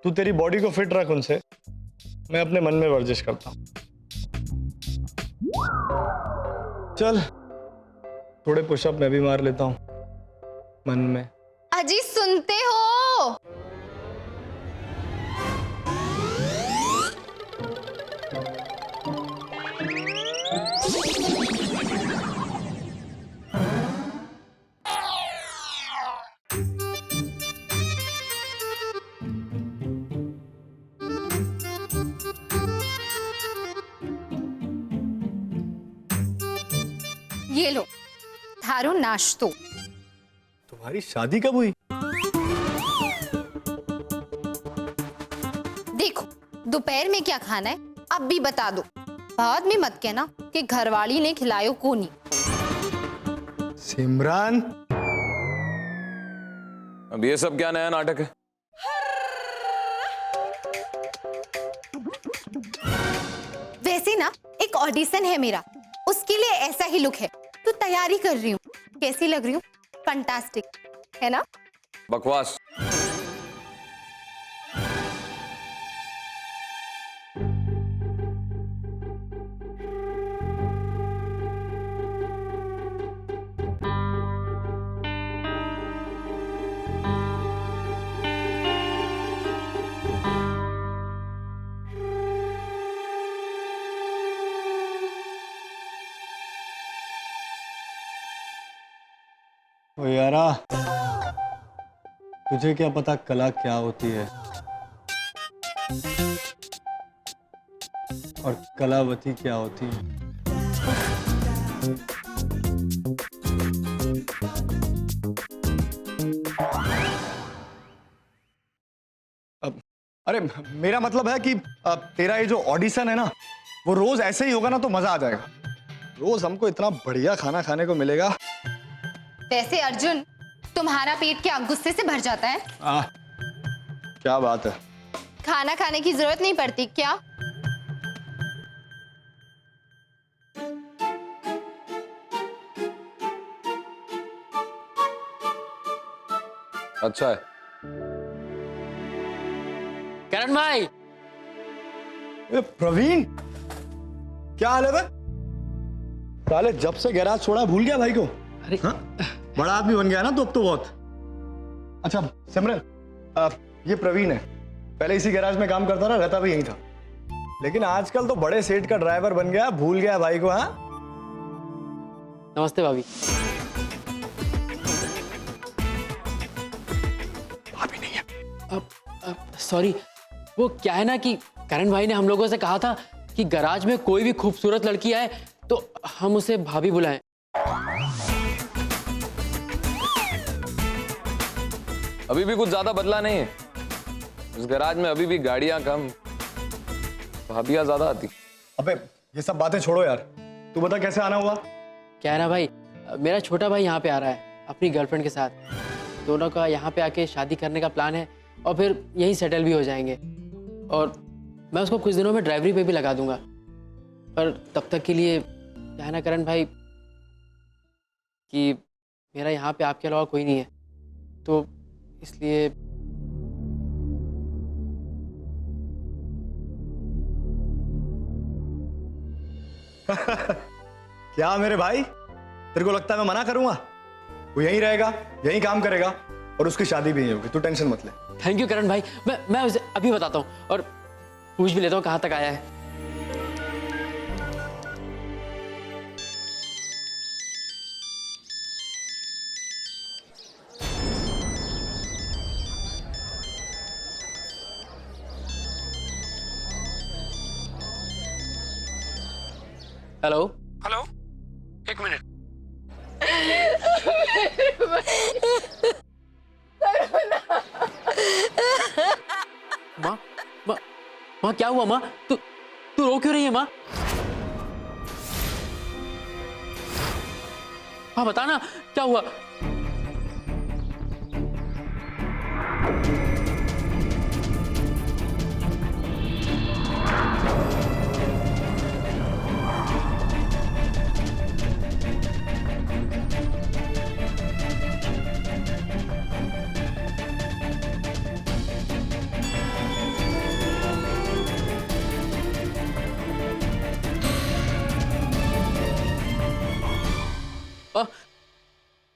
तू तेरी बॉडी को फिट रख उनसे, मैं अपने मन में वर्जिश करता हूं। चल थोड़े पुशअप मैं भी मार लेता हूं मन में। अजी सुनते हो? ये लो थारो नाश्तो। तुम्हारी शादी कब हुई? देखो दोपहर में क्या खाना है अब भी बता दो, बाद में मत कहना कि घरवाली ने खिलायो को नहीं। सिमरन, अब ये सब क्या नया नाटक है? वैसे ना एक ऑडिशन है मेरा, उसके लिए ऐसा ही लुक है, तो तैयारी कर रही हूँ। कैसी लग रही हूँ? फंटास्टिक है ना? बकवास। ओ यारा, तुझे क्या पता कला क्या होती है और कलावती क्या होती है। अरे मेरा मतलब है कि तेरा ये जो ऑडिशन है ना, वो रोज ऐसे ही होगा ना तो मजा आ जाएगा। रोज हमको इतना बढ़िया खाना खाने को मिलेगा। वैसे अर्जुन, तुम्हारा पेट क्या गुस्से से भर जाता है? क्या बात है। खाना खाने की जरूरत नहीं पड़ती क्या? अच्छा है। करण भाई। प्रवीण, क्या हाल है बे? साले जब से गैराज छोड़ा भूल गया भाई को। अरे हाँ? बड़ा आदमी बन गया ना तो अब तो बहुत। अच्छा सिमरन, ये प्रवीण है, पहले इसी गैराज में काम करता रहा, रहता भी यहीं था, लेकिन आजकल तो बड़े सेठ का ड्राइवर बन गया, भूल गया भाई को। हाँ, नमस्ते भाभी। भाभी नहीं है। सॉरी, वो क्या है ना कि करण भाई ने हम लोगों से कहा था कि गराज में कोई भी खूबसूरत लड़की आए तो हम उसे भाभी बुलाएं। अभी भी कुछ ज्यादा बदला नहीं है। इस गैराज में अभी भी गाड़ियां कम, भाभियां ज्यादा आती। अबे ये सब बातें छोड़ो यार, तू बता कैसे आना हुआ? क्या है ना भाई, मेरा छोटा भाई यहाँ पे आ रहा है अपनी गर्लफ्रेंड के साथ। दोनों का यहाँ पे आके शादी करने का प्लान है और फिर यहीं सेटल भी हो जाएंगे। और मैं उसको कुछ दिनों में ड्राइवरी पे भी लगा दूंगा, पर तब तक के लिए क्या है ना करण भाई कि मेरा यहाँ पे आपके अलावा कोई नहीं है, तो इसलिए क्या मेरे भाई, तेरे को लगता है मैं मना करूंगा? वो यहीं रहेगा, यहीं काम करेगा और उसकी शादी भी नहीं होगी, तू टेंशन मत ले। थैंक यू करण भाई, मैं उसे अभी बताता हूँ और पूछ भी लेता हूँ कहाँ तक आया है। हेलो हेलो, एक मिनट। माँ, माँ, माँ क्या हुआ माँ? तू रो क्यों रही है माँ? हाँ बता ना क्या हुआ?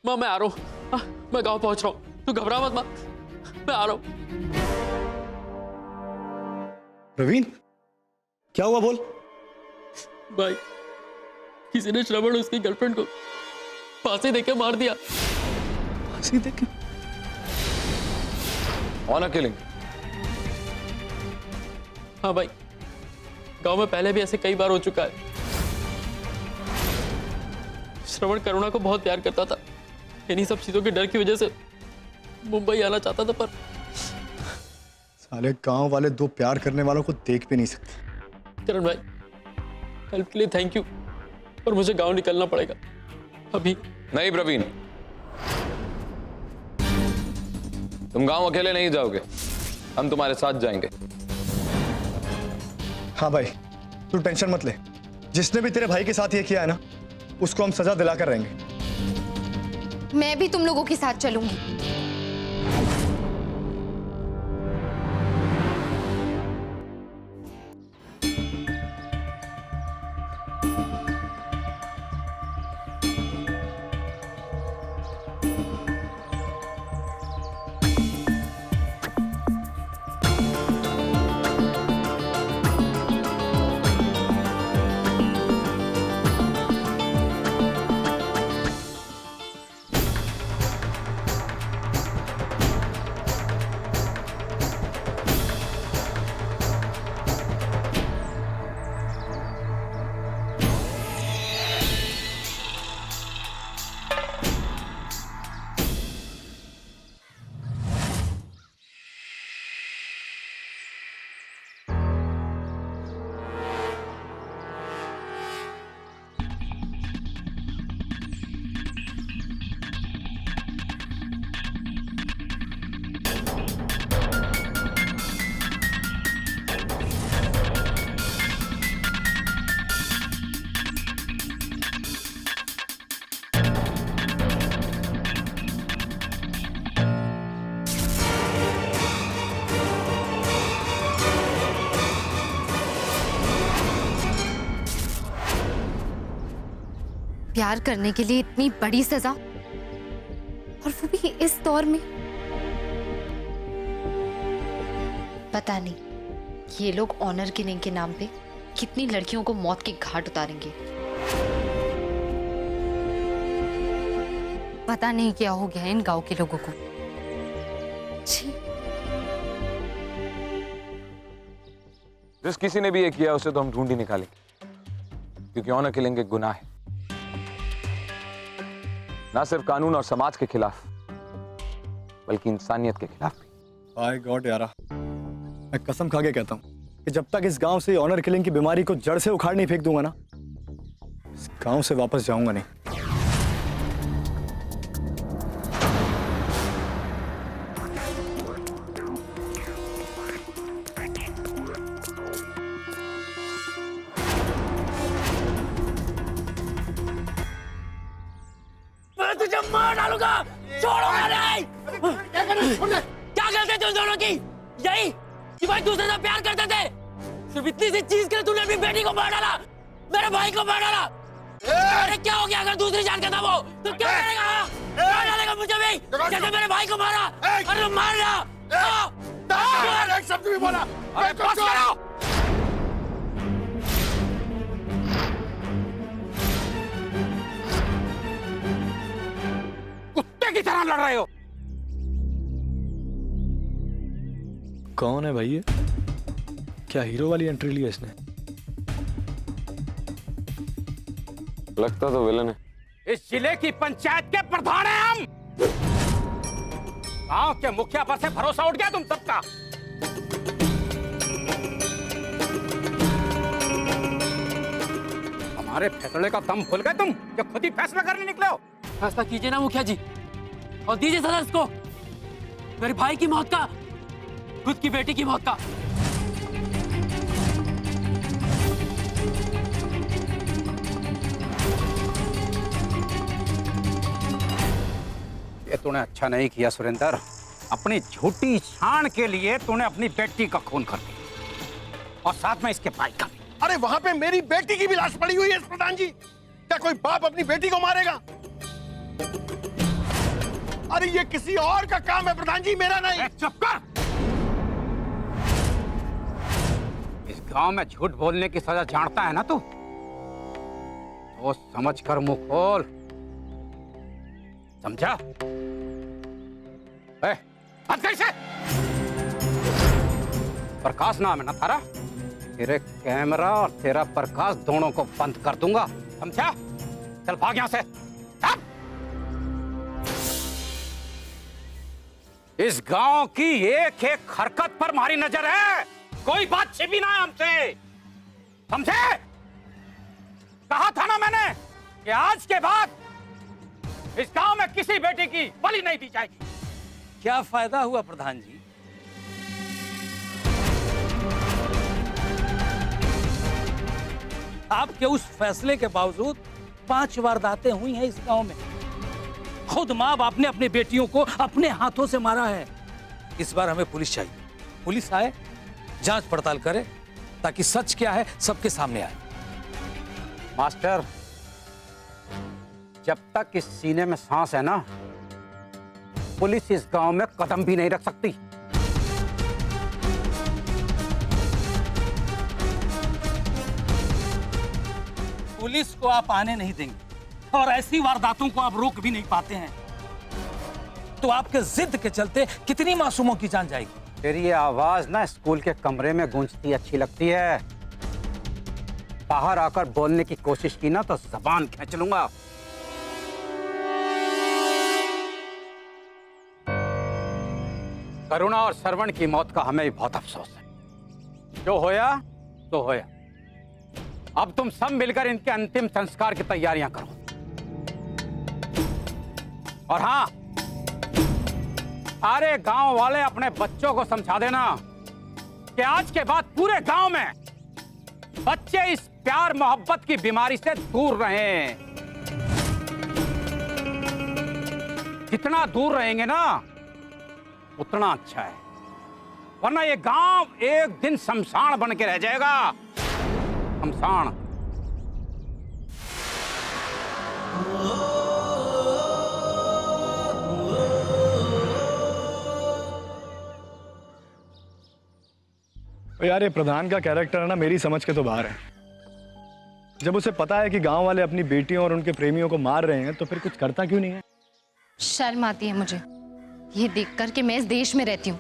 माँ मैं आ रहा हूँ, मैं गांव पहुंच रहा हूँ, तू घबरा मत माँ, मैं आ रहा हूँ। प्रवीण, क्या हुआ बोल? भाई किसी ने श्रवण उसकी गर्लफ्रेंड को फांसी देके मार दिया। फांसी देके? Honour killing? हाँ भाई, गांव में पहले भी ऐसे कई बार हो चुका है। श्रवण करुणा को बहुत प्यार करता था, इन्हीं सब चीजों के डर की वजह से मुंबई आना चाहता था, पर साले गांव वाले दो प्यार करने वालों को देख भी नहीं सकते। करण भाई हेल्प के लिए थैंक यू, और मुझे गांव निकलना पड़ेगा अभी। नहीं प्रवीण, तुम गांव अकेले नहीं जाओगे, हम तुम्हारे साथ जाएंगे। हाँ भाई, तू टेंशन मत ले, जिसने भी तेरे भाई के साथ ये किया है ना, उसको हम सजा दिलाकर रहेंगे। मैं भी तुम लोगों के साथ चलूंगी। प्यार करने के लिए इतनी बड़ी सजा, और वो भी इस दौर में। पता नहीं ये लोग ऑनर किलिंग के नाम पे कितनी लड़कियों को मौत के घाट उतारेंगे। पता नहीं क्या हो गया इन गांव के लोगों को। छी। जिस किसी ने भी ये किया उसे तो हम ढूंढ ही निकालेंगे, क्योंकि ऑनर किलिंग एक गुनाह है, ना सिर्फ कानून और समाज के खिलाफ बल्कि इंसानियत के खिलाफ भी। बाय गॉड यारा, मैं कसम खा के कहता हूँ कि जब तक इस गांव से ऑनर किलिंग की बीमारी को जड़ से उखाड़ नहीं फेंक दूंगा ना, इस गांव से वापस जाऊंगा नहीं। मैं तुझे मार डालूंगा, छोड़ूंगा नहीं। क्या करते तुम दोनों की? यही कि भाई दूसरे से प्यार करते थे, सिर्फ इतनी सी चीज के लिए तूने अपनी बेटी को मार डाला, मेरे भाई को मार डाला। अरे क्या हो गया अगर दूसरी जान का था वो, तो क्या करेगा? मार डालेगा मुझे भी, जैसे मेरे भाई को मारा। अरे मार डाला। एक शब्द भी बोला। अरे बस करो। कुत्ते की तरह लड़ रहे हो। कौन है भाई ये? क्या हीरो वाली एंट्री ली है इसने? लगता तो विलन है। इस जिले की पंचायत के प्रधान हैं हम। गांव के मुखिया पर से भरोसा उठ गया तुम सबका। हमारे फैसले का दम भूल गए तुम, जो खुद ही फैसला करने निकले हो। फैसला कीजिए ना मुखिया जी, और दीजिए सजा इसको, मेरे भाई की मौत का, खुद की बेटी की मौत का। ये तूने अच्छा नहीं किया सुरेंद्र। अपनी झूठी शान के लिए तूने अपनी बेटी का खून कर दिया, और साथ में इसके भाई का भी। अरे वहां पे मेरी बेटी की भी लाश पड़ी हुई है प्रधान जी। क्या कोई बाप अपनी बेटी को मारेगा? अरे ये किसी और का काम है प्रधान जी, मेरा नहीं। चुप कर। इस गांव में झूठ बोलने की सजा जानता है ना तू? तो समझ कर मुंह खोल, समझा? हट कैसे? प्रकाश नाम है ना थारा? तेरे कैमरा और तेरा प्रकाश दोनों को बंद कर दूंगा, समझा? चल भाग यहां से। इस गांव की एक एक हरकत पर हमारी नजर है, कोई बात छिपी ना है हमसे, समझे? कहा था ना मैंने कि आज के बाद इस गांव में किसी बेटी की बलि नहीं दी जाएगी। क्या फायदा हुआ प्रधान जी? आपके उस फैसले के बावजूद 5 वारदातें हुई हैं इस गांव में। खुद माँ बाप ने अपनी बेटियों को अपने हाथों से मारा है। इस बार हमें पुलिस चाहिए, पुलिस आए, जांच पड़ताल करे, ताकि सच क्या है सबके सामने आए। मास्टर, जब तक इस सीने में सांस है ना, पुलिस इस गांव में कदम भी नहीं रख सकती। पुलिस को आप आने नहीं देंगे और ऐसी वारदातों को आप रोक भी नहीं पाते हैं, तो आपके जिद के चलते कितनी मासूमों की जान जाएगी। तेरी ये आवाज ना स्कूल के कमरे में गूंजती अच्छी लगती है, बाहर आकर बोलने की कोशिश की ना तो जबान खींच लूंगा। करुणा और श्रवण की मौत का हमें भी बहुत अफसोस है। जो होया तो होया, अब तुम सब मिलकर इनके अंतिम संस्कार की तैयारियां करो। और हाँ, सारे गांव वाले अपने बच्चों को समझा देना कि आज के बाद पूरे गांव में बच्चे इस प्यार मोहब्बत की बीमारी से दूर रहें। जितना दूर रहेंगे ना उतना अच्छा है, वरना ये गांव एक दिन शमशान बन के रह जाएगा। शमशान। यार ये प्रधान का कैरेक्टर है ना, मेरी समझ के तो बाहर है। जब उसे पता है कि गांव वाले अपनी बेटियों और उनके प्रेमियों को मार रहे हैं तो फिर कुछ करता क्यों नहीं है? शर्म आती है मुझे ये देखकर कि मैं इस देश में रहती हूँ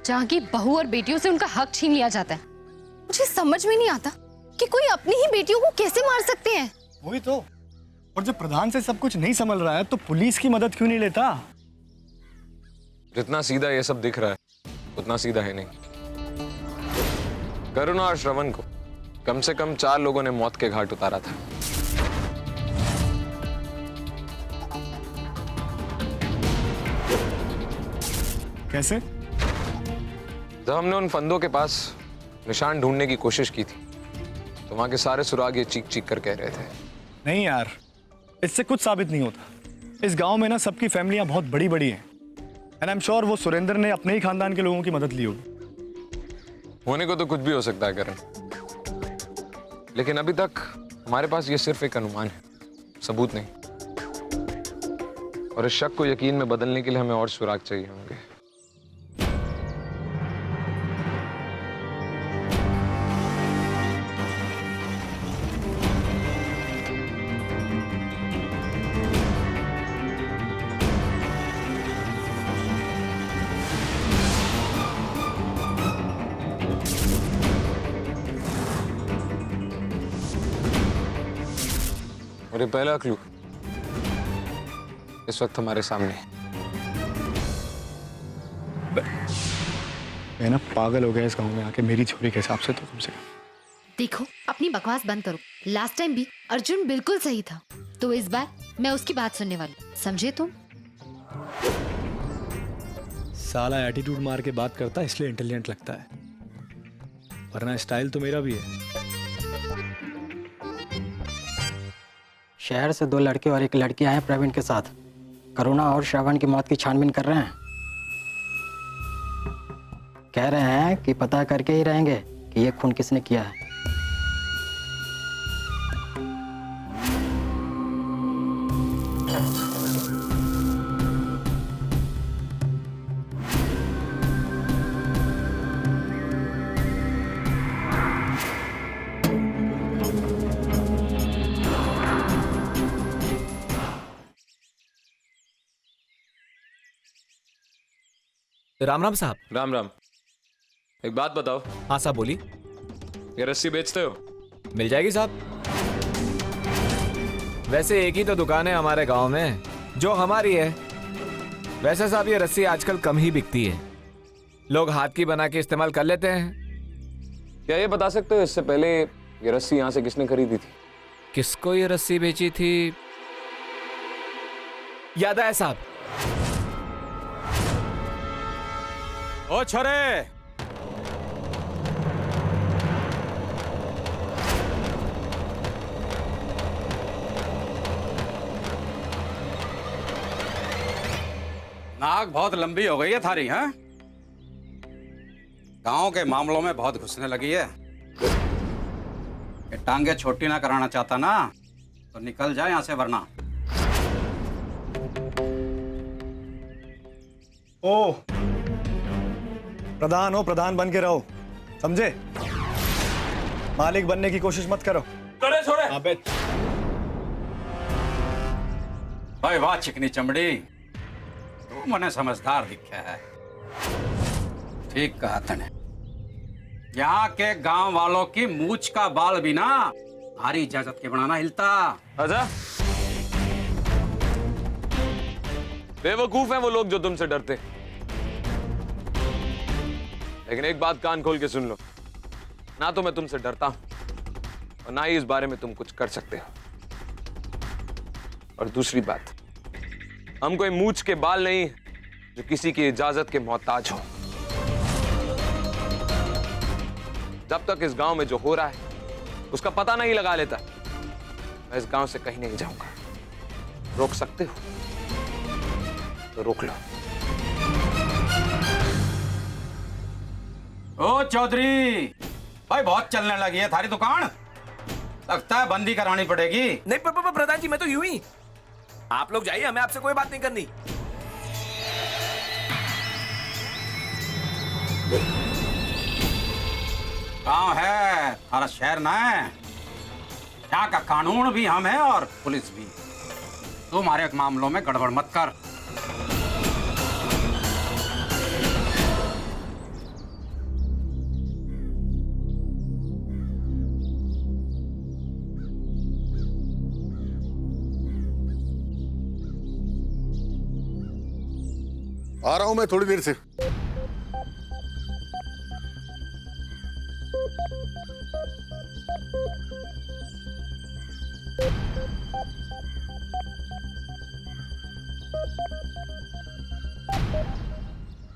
जहाँ की बहू और बेटियों से उनका हक छीन लिया जाता है। मुझे समझ में नहीं आता कि कोई अपनी ही बेटियों को कैसे मार सकते हैं। वही तो। और जब प्रधान से सब कुछ नहीं संभल रहा है तो पुलिस की मदद क्यों नहीं लेता? जितना सीधा ये सब दिख रहा है उतना सीधा है नहीं। करुणा और श्रवण को कम से कम 4 लोगों ने मौत के घाट उतारा था। कैसे? जब हमने उन फंदों के पास निशान ढूंढने की कोशिश की थी तो वहां के सारे सुराग ये चीख चीख कर कह रहे थे। नहीं यार, इससे कुछ साबित नहीं होता। इस गांव में ना सबकी फैमिलियां बहुत बड़ी बड़ी हैं। एंड आई एम श्योर वो सुरेंद्र ने अपने ही खानदान के लोगों की मदद ली होगी। होने को तो कुछ भी हो सकता है करण, लेकिन अभी तक हमारे पास ये सिर्फ एक अनुमान है, सबूत नहीं। और इस शक को यकीन में बदलने के लिए हमें और सुराग चाहिए होंगे। और ये पहला क्लू इस वक्त हमारे सामने है। मैं ना पागल हो गया इस गांव में आके मेरी छोरी के हिसाब से तो कम से कम। देखो अपनी बकवास बंद करो। लास्ट टाइम भी अर्जुन बिल्कुल सही था, तो इस बार मैं उसकी बात सुनने वाली, समझे तुम? साला एटीट्यूड मार के बात करता है इसलिए इंटेलिजेंट लगता है, वरना स्टाइल तो मेरा भी है। शहर से 2 लड़के और 1 लड़की आए हैं प्रवीण के साथ। करुणा और श्रवण की मौत की छानबीन कर रहे हैं। कह रहे हैं कि पता करके ही रहेंगे कि ये खून किसने किया है। राम राम साहब। राम राम। एक बात बताओ। हाँ साहब बोलिए। ये रस्सी बेचते हो? मिल जाएगी साहब। वैसे एक ही तो दुकान है हमारे गांव में जो हमारी है। वैसे साहब ये रस्सी आजकल कम ही बिकती है, लोग हाथ की बना के इस्तेमाल कर लेते हैं। क्या ये बता सकते हो इससे पहले ये रस्सी यहाँ से किसने खरीदी थी? किसको ये रस्सी बेची थी? याद आया साहब। ओ छोरे, नाक बहुत लंबी हो गई है थारी, हैं? गांव के मामलों में बहुत घुसने लगी है। ये टांगे छोटी ना कराना चाहता ना तो निकल जाए यहां से, वरना। ओ प्रधान हो, प्रधान बन के रहो, समझे? मालिक बनने की कोशिश मत करो। छोड़े छोड़े। अबे भाई वाह चिकनी चमड़ी, तू मने समझदार दिखा है। ठीक कहा तने। यहाँ के गांव वालों की मूछ का बाल भी ना हमारी इजाजत के बनाना हिलता। आजा। बेवकूफ हैं वो लोग जो तुमसे डरते। लेकिन एक बात कान खोल के सुन लो, ना तो मैं तुमसे डरता हूं और ना ही इस बारे में तुम कुछ कर सकते हो। और दूसरी बात, हम कोई मूछ के बाल नहीं जो किसी की इजाजत के मोहताज हो। जब तक इस गांव में जो हो रहा है उसका पता नहीं लगा लेता, मैं इस गांव से कहीं नहीं जाऊंगा। रोक सकते हो तो रोक लो। ओ चौधरी भाई, बहुत चलने लगी है थारी दुकान, लगता है बंदी करानी पड़ेगी। नहीं प्रधान जी, मैं तो यूं ही। आप लोग जाइए, हमें आपसे कोई बात नहीं करनी। गाँव है, हमारा शहर ना है। यहाँ का कानून भी हम है और पुलिस भी। तुम हमारे मामलों में गड़बड़ मत कर। आ रहा हूं मैं थोड़ी देर से।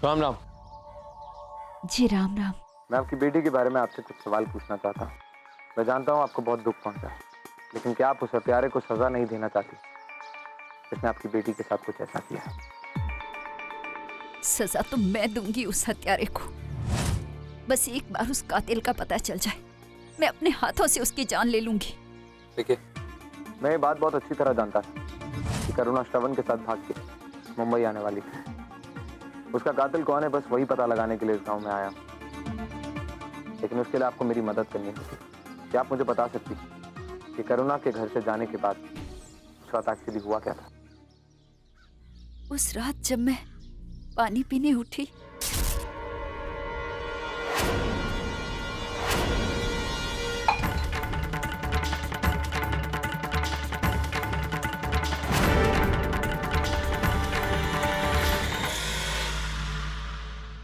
राम राम। जी राम राम। मैं आपकी बेटी के बारे में आपसे कुछ सवाल पूछना चाहता हूँ। मैं जानता हूँ आपको बहुत दुख पहुंचा है, लेकिन क्या आप उस हत्यारे को सजा नहीं देना चाहती जिसने आपकी बेटी के साथ कुछ ऐसा किया है? सजा तो मैं दूंगी उस हत्यारे को। बस एक बार उस कातिल का पता चल जाए, मैं अपने हाथों से उसकी जान ले लूंगी। देखिए, मैं ये बात बहुत अच्छी तरह जानता था कि करुणा श्रवण के साथ भाग के मुंबई आने वाली थी। उसका कातिल कौन है, बस वही पता लगाने के लिए इस गांव में आया। लेकिन उसके लिए आपको मेरी मदद करनी होगी। क्या आप मुझे बता सकती कि करुणा के घर से जाने के बाद उस रात एक्चुअली हुआ क्या था? उस रात जब मैं पानी पीने उठी,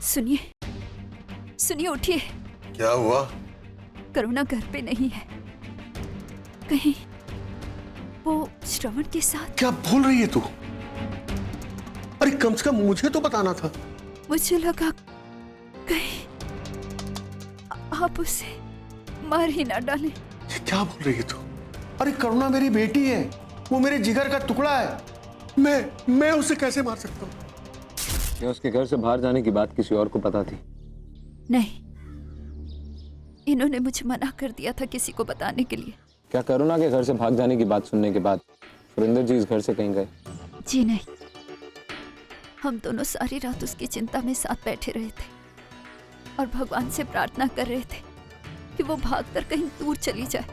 सुनिए सुनिए, उठिए। क्या हुआ? करुणा घर पे नहीं है, कहीं वो श्रवण के साथ। क्या बोल रही है तू? अरे कम से कम मुझे तो बताना था। मुझे लगा कहीं आप उसे मार ही ना डालें। ये क्या बोल रही है तू? अरे करुणा मेरी बेटी है, वो मेरे जिगर का टुकड़ा है। मैं उसे कैसे मार सकता हूँ? क्या उसके घर से बाहर जाने की बात किसी और को पता थी? नहीं, इन्होंने मुझे मना कर दिया था किसी को बताने के लिए। क्या करुणा के घर से भाग जाने की बात सुनने के बाद सुरेंद्र जी इस घर से कहीं गए? जी नहीं, हम दोनों सारी रात उसकी चिंता में साथ बैठे रहे थे और भगवान से प्रार्थना कर रहे थे कि वो भागकर कहीं दूर चली जाए।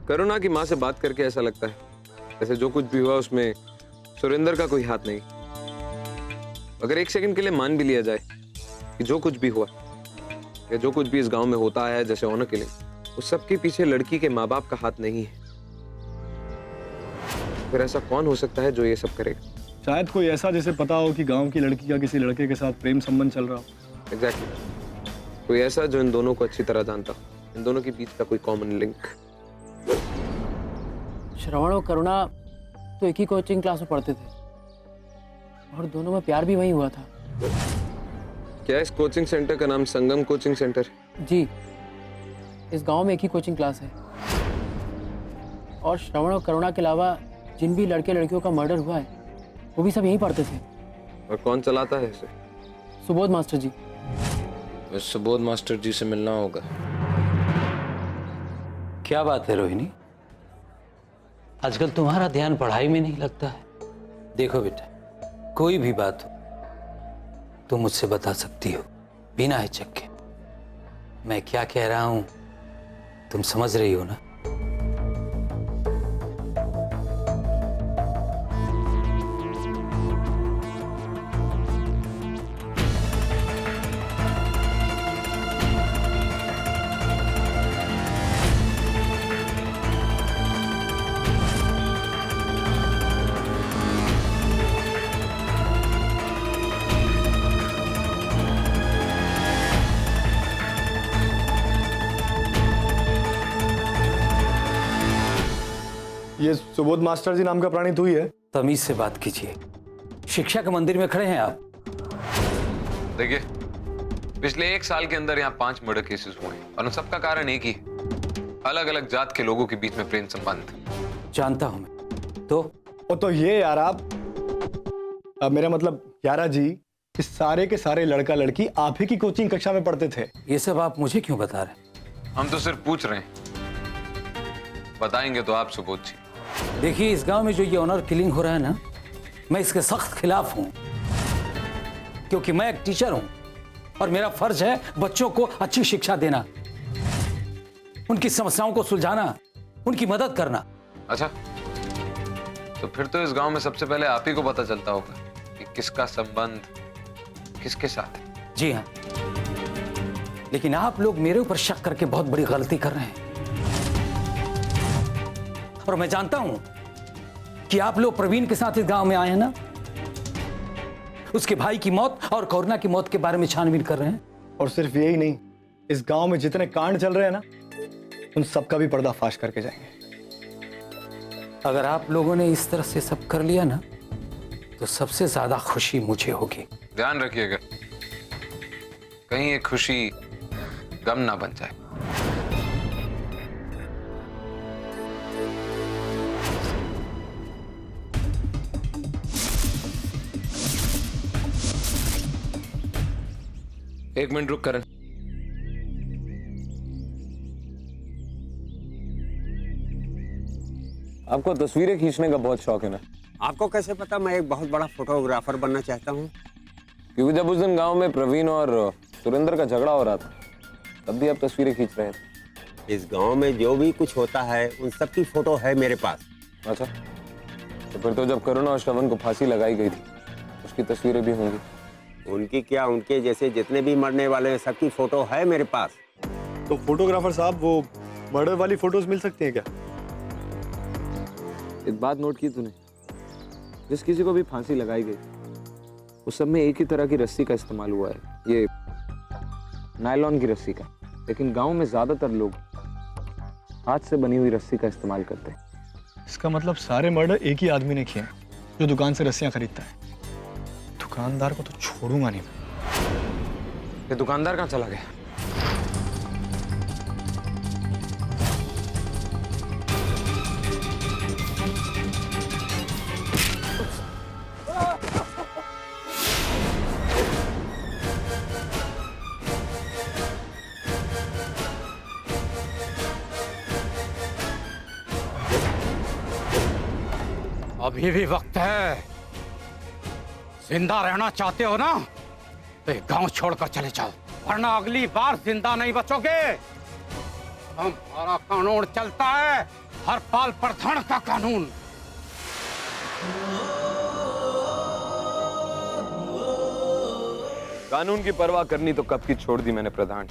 करुणा की माँ से बात करके ऐसा लगता है जैसे जो कुछ भी हुआ उसमें सुरेंद्र का कोई हाथ नहीं। अगर एक सेकंड के लिए मान भी लिया जाए कि जो कुछ भी हुआ या जो कुछ भी इस गांव में होता है जैसे होने के लिए, उस सब के पीछे लड़की के माँ बाप का हाथ नहीं है, फिर ऐसा कौन हो सकता है जो ये सब करेगा? शायद कोई ऐसा जिसे पता हो कि गांव की लड़की का किसी लड़के के साथ प्रेम संबंध चल रहा हो। एग्जैक्टली। कोई ऐसा जो इन दोनों को अच्छी तरह जानता हो, इन दोनों के बीच का कोई कॉमन लिंक। श्रवण और करुणा तो एक ही कोचिंग क्लास में पढ़ते थे और दोनों में प्यार भी वहीं हुआ था। क्या इस कोचिंग सेंटर का नाम संगम कोचिंग सेंटर? जी, इस गांव में एक ही कोचिंग क्लास है और श्रवण और करुणा के अलावा जिन भी लड़के लड़कियों का मर्डर हुआ है वो भी सब यहीं पढ़ते थे। और कौन चलाता है इसे? सुबोध मास्टर जी। सुबोध मास्टर जी से मिलना होगा। क्या बात है रोहिणी, आजकल तुम्हारा ध्यान पढ़ाई में नहीं लगता है? देखो बेटा, कोई भी बात हो तुम मुझसे बता सकती हो बिना हिचक के। मैं क्या कह रहा हूं तुम समझ रही हो ना? ये सुबोध मास्टर जी नाम का प्राणी तू ही है? तमीज से बात कीजिए, शिक्षा के मंदिर में खड़े हैं आप। देखिए, पिछले 1 साल के अंदर यहाँ 5 मर्डर केसेस हुए हैं और उन सबका कारण एक ही, अलग अलग जात के लोगों के बीच में प्रेम संबंध। जानता हूं मैं। तो ये यार आप मेरा मतलब यारा जी, इस सारे के सारे लड़का लड़की आप ही की कोचिंग कक्षा में पढ़ते थे। ये सब आप मुझे क्यों बता रहे हैं? हम तो सिर्फ पूछ रहे हैं, बताएंगे तो आप सुबोध जी। देखिए, इस गांव में जो ये ऑनर किलिंग हो रहा है ना, मैं इसके सख्त खिलाफ हूं, क्योंकि मैं एक टीचर हूं और मेरा फर्ज है बच्चों को अच्छी शिक्षा देना, उनकी समस्याओं को सुलझाना, उनकी मदद करना। अच्छा, तो फिर तो इस गांव में सबसे पहले आप ही को पता चलता होगा कि किसका संबंध किसके साथ है। जी हाँ, लेकिन आप लोग मेरे ऊपर शक करके बहुत बड़ी गलती कर रहे हैं। और मैं जानता हूं कि आप लोग प्रवीण के साथ इस गांव में आए हैं ना, उसके भाई की मौत और करुणा की मौत के बारे में छानबीन कर रहे हैं। और सिर्फ यही नहीं, इस गांव में जितने कांड चल रहे हैं ना, उन सबका भी पर्दाफाश करके जाएंगे। अगर आप लोगों ने इस तरह से सब कर लिया ना, तो सबसे ज्यादा खुशी मुझे होगी। ध्यान रखिएगा, कहीं ये खुशी गम ना बन जाए। एक मिनट रुक करण। आपको तस्वीरें खींचने का बहुत शौक है ना? आपको कैसे पता मैं एक बहुत बड़ा फोटोग्राफर बनना चाहता हूँ? क्योंकि जब उस दिन गांव में प्रवीण और सुरेंद्र का झगड़ा हो रहा था, तब भी आप तस्वीरें खींच रहे थे। इस गांव में जो भी कुछ होता है उन सब की फोटो है मेरे पास। अच्छा, तो फिर तो जब करुणा और श्रवण को फांसी लगाई गई थी, उसकी तस्वीरें भी होंगी। उनकी क्या, उनके जैसे जितने भी मरने वाले हैं सबकी फोटो है मेरे पास। तो फोटोग्राफर साहब, वो मर्डर वाली फोटोज मिल सकती हैं क्या? एक बात नोट की तूने, जिस किसी को भी फांसी लगाई गई उस सब में एक ही तरह की रस्सी का इस्तेमाल हुआ है, ये नायलॉन की रस्सी का। लेकिन गांव में ज्यादातर लोग हाथ से बनी हुई रस्सी का इस्तेमाल करते हैं। इसका मतलब सारे मर्डर एक ही आदमी ने किए हैं, जो दुकान से रस्सियां खरीदता है। दुकानदार को तो छोड़ूंगा नहीं मैं। ये दुकानदार कहाँ चला गया? अभी भी वक्त है। जिंदा रहना चाहते हो ना, तो ये गांव छोड़कर चले जाओ, वरना अगली बार जिंदा नहीं बचोगे। हमारा कानून चलता है, हर पाल प्रधान का कानून। कानून की परवाह करनी तो कब की छोड़ दी मैंने प्रधान।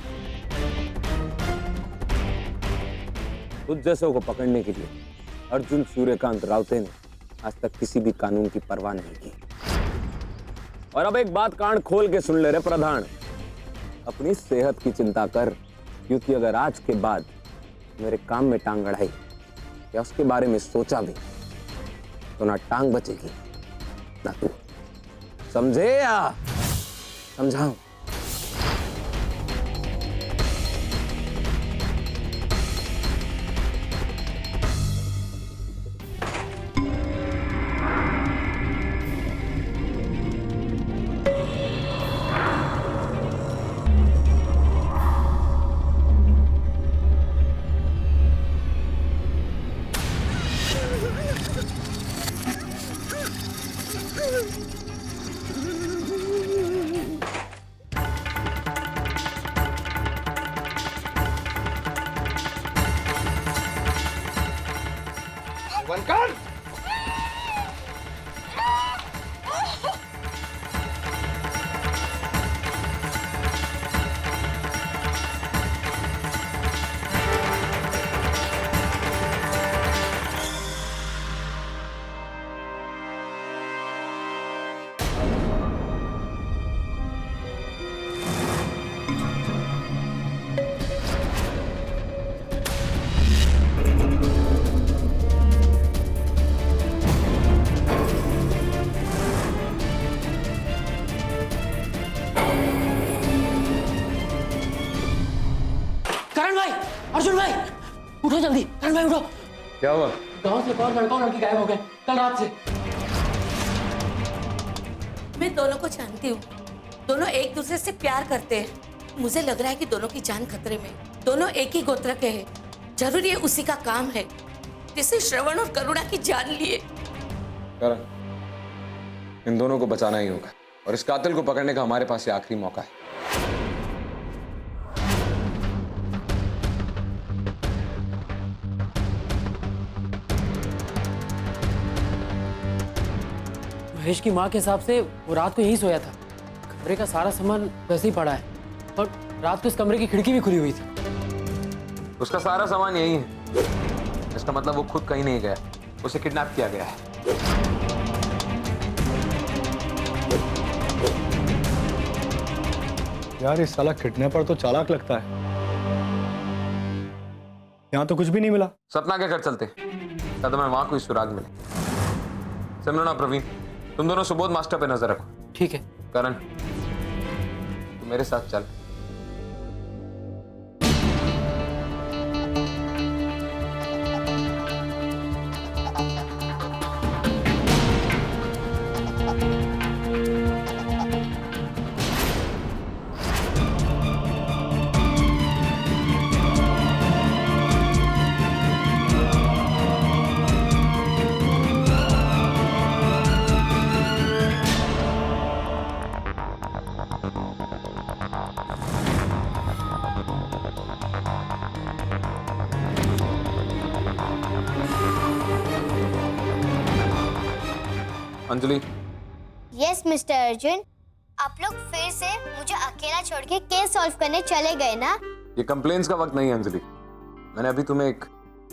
तुझ जैसों को पकड़ने के लिए अर्जुन सूर्यकांत रावते ने आज तक किसी भी कानून की परवाह नहीं की। और अब एक बात कान खोल के सुन ले रे प्रधान, अपनी सेहत की चिंता कर, क्योंकि अगर आज के बाद मेरे काम में टांग अड़ाई या उसके बारे में सोचा भी, तो ना टांग बचेगी ना तू। समझे या समझाऊं? अर्जुन भाई उठो जल्दी, करण भाई उठो। क्या हुआ? गांव से एक और लड़का और लड़की गायब हो गए कल रात से। मैं दोनों को जानती हूँ, दोनों एक दूसरे से प्यार करते हैं। मुझे लग रहा है कि दोनों की जान खतरे में। दोनों एक ही गोत्र के हैं। जरूर ये उसी का काम है जिसे श्रवण और करुणा की जान लिए। करण, इन दोनों को बचाना ही होगा और इस कातिल को पकड़ने का हमारे पास ये आखिरी मौका है। महेश की माँ के हिसाब से वो रात को यहीं सोया था। कमरे का सारा सामान वैसे ही पड़ा है और रात को इस कमरे की खिड़की भी खुली हुई थी। उसका सारा सामान यही है। इसका मतलब वो खुद कहीं नहीं गया, उसे किडनैप किया गया है। यार ये साला किडनैपर तो चालाक लगता है। यहाँ तो कुछ भी नहीं मिला। सपना के घर चलते, शायद हमें वहां कोई सुराग मिले। सिमरन और प्रवीण, तुम दोनों सुबोध मास्टर पे नजर रखो। ठीक है। करण, तू मेरे साथ चल। अंजलि। यस मिस्टर अर्जुन, आप लोग फिर से मुझे अकेला छोड़ के केस सॉल्व करने चले गए ना? ये कंप्लेंट्स का वक्त नहीं है अंजलि। मैंने अभी तुम्हें एक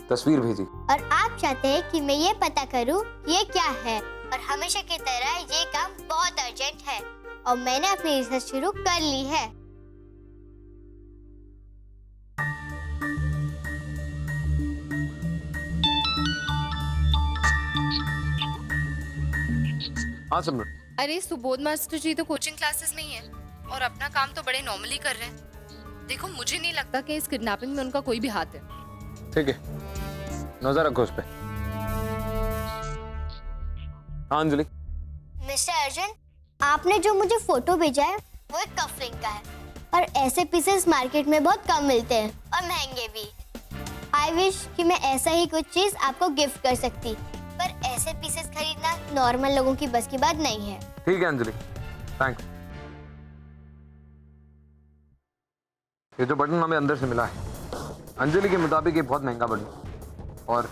तस्वीर भेजी और आप चाहते हैं कि मैं ये पता करूं ये क्या है, और हमेशा की तरह ये काम बहुत अर्जेंट है और मैंने अपनी रिसर्च शुरू कर ली है। हाँ सिमरन। अरे सुबोध मास्टर जी तो कोचिंग क्लासेस में ही है और अपना काम तो बड़े नॉर्मली कर रहे हैं। देखो मुझे नहीं लगता कि इस किडनैपिंग में उनका कोई भी हाथ है। ठीक है, नजर रखो उस पे। हाँ अंजलि। मिस्टर अर्जुन, आपने जो मुझे फोटो भेजा है वो एक कफलिंग का है और ऐसे पीसेस मार्केट में बहुत कम मिलते हैं और महंगे भी। आई विश कि मैं ऐसा ही कुछ चीज आपको गिफ्ट कर सकती, पर ऐसे पीसेस खरीदना नॉर्मल लोगों की बस की बात नहीं है। ठीक है अंजलि, थैंक्स। ये जो बटन हमें अंदर से मिला है, अंजलि के मुताबिक ये बहुत महंगा बटन और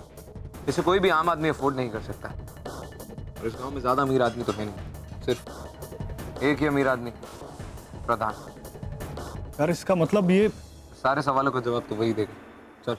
इसे कोई भी आम आदमी अफोर्ड नहीं कर सकता। और इस गांव में ज्यादा अमीर आदमी तो है नहीं, सिर्फ एक ही अमीर आदमी, प्रधान। यार इसका मतलब ये सारे सवालों का जवाब तो वही देगा। चल।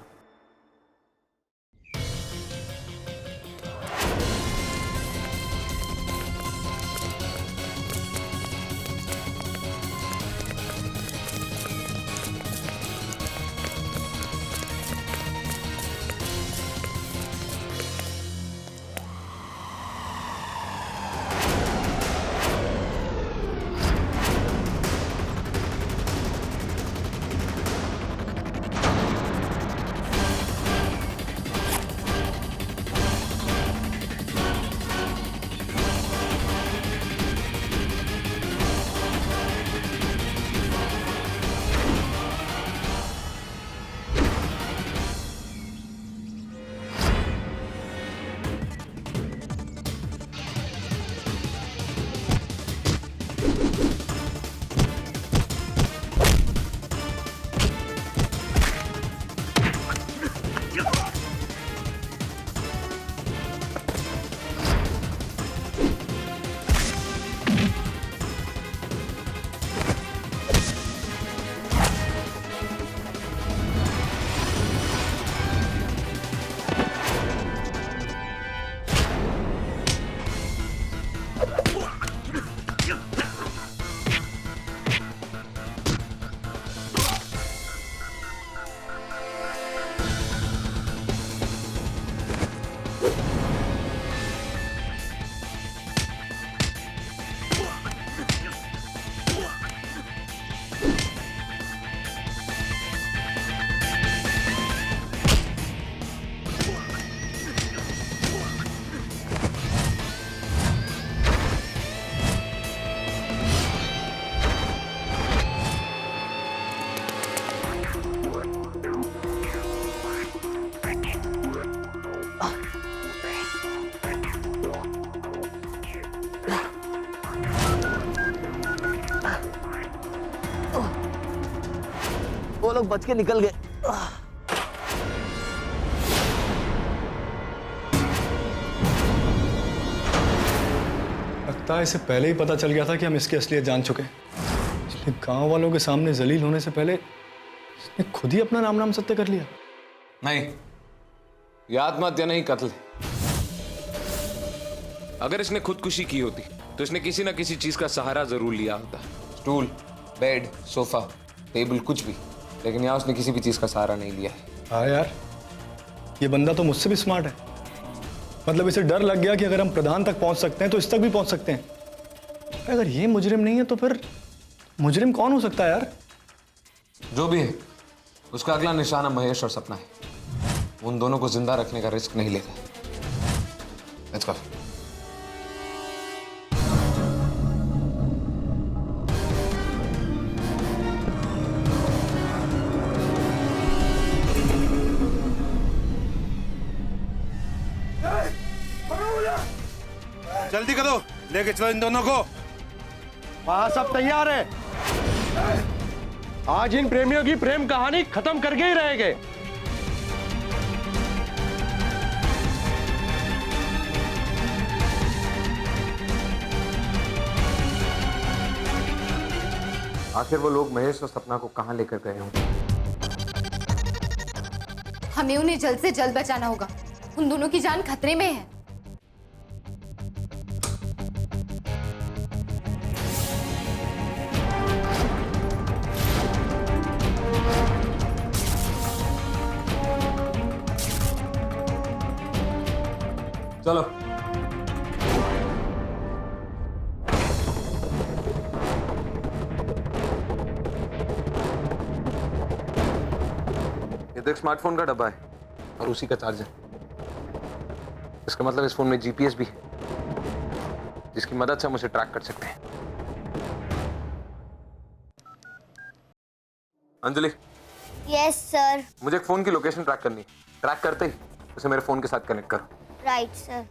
लोग बच के निकल गए। लगता है इसे पहले ही पता चल गया था कि हम इसकी असलियत जान चुके हैं, इसलिए गांव वालों के सामने जलील होने से पहले इसने खुद ही अपना नाम सत्य कर लिया। नहीं, ये आत्महत्या नहीं, कत्ल है। अगर इसने खुदकुशी की होती तो इसने किसी ना किसी चीज का सहारा जरूर लिया होता। स्टूल, बेड, सोफा, टेबल, कुछ भी, लेकिन यहाँ उसने किसी भी चीज का सहारा नहीं लिया है। हाँ यार, ये बंदा तो मुझसे भी स्मार्ट है। मतलब इसे डर लग गया कि अगर हम प्रधान तक पहुंच सकते हैं तो इस तक भी पहुंच सकते हैं। अगर ये मुजरिम नहीं है तो फिर मुजरिम कौन हो सकता है यार? जो भी है, उसका अगला निशाना महेश और सपना है। उन दोनों को जिंदा रखने का रिस्क नहीं लेगा। Let's go. जल्दी करो, लेके चलो इन दोनों को। वहां सब तैयार है। आज इन प्रेमियों की प्रेम कहानी खत्म करके ही रहेंगे। आखिर वो लोग महेश और सपना को कहां लेकर गए होंगे? हमें उन्हें जल्द से जल्द बचाना होगा। उन दोनों की जान खतरे में है। चलो। ये तो एक स्मार्टफोन का डब्बा है और उसी का चार्जर। इसका मतलब इस फोन में जीपीएस भी है, जिसकी मदद से हम उसे ट्रैक कर सकते हैं। अंजलि। Yes sir. मुझे एक फोन की लोकेशन ट्रैक करनी है। ट्रैक करते ही उसे मेरे फोन के साथ कनेक्ट करो। Right sir.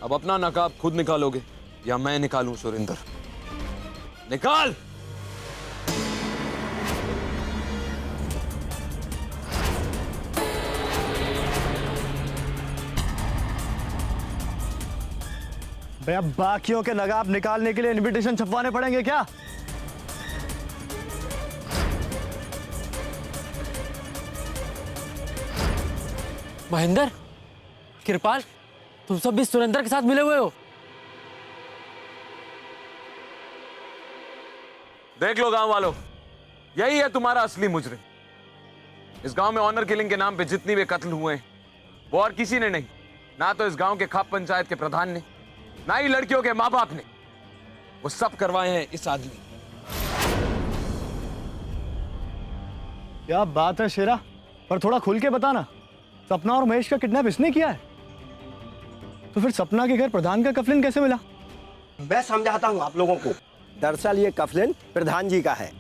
अब अपना नकाब खुद निकालोगे या मैं निकालूं? सुरेंद्र, निकाल। भैया, बाकियों के नकाब निकालने के लिए इनविटेशन छपवाने पड़ेंगे क्या? महेंद्र, कृपाल, तुम सब भी सुरेंद्र के साथ मिले हुए हो? देख लो गांव वालों, यही है तुम्हारा असली मुजरिम। इस गांव में ऑनर किलिंग के नाम पे जितनी भी कत्ल हुए हैं, वो और किसी ने नहीं। ना तो इस गांव के खाप पंचायत के प्रधान ने, ना ही लड़कियों के माँ बाप ने। वो सब करवाए हैं इस आदमी। क्या बात है शेरा, पर थोड़ा खुल के बताना, सपना और महेश का किडनैप इसने किया है? तो फिर सपना के घर प्रधान का कफलिन कैसे मिला? मैं समझाता हूँ आप लोगों को। दरअसल ये कफलिन प्रधान जी का है।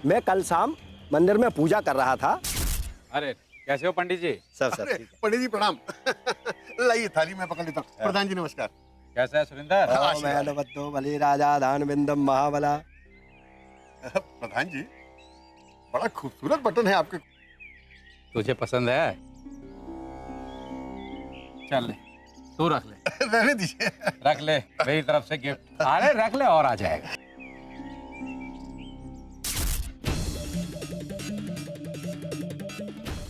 मैं कल शाम मंदिर में पूजा कर रहा था। अरे कैसे हो पंडित जी? सब पंडित जी प्रणाम। लाइए थाली में पकड़ लेता हूँ। प्रधान जी नमस्कार। कैसा है सुरिंदर? मैं बली राजा दान बिंदम महाबला। प्रधान जी बड़ा खूबसूरत बटन है आपके। तुझे पसंद है? चल ले, तू रख ले। रहने दीजिए। रख ले, मेरी तरफ से गिफ्ट। अरे रख ले और आ जाएगा।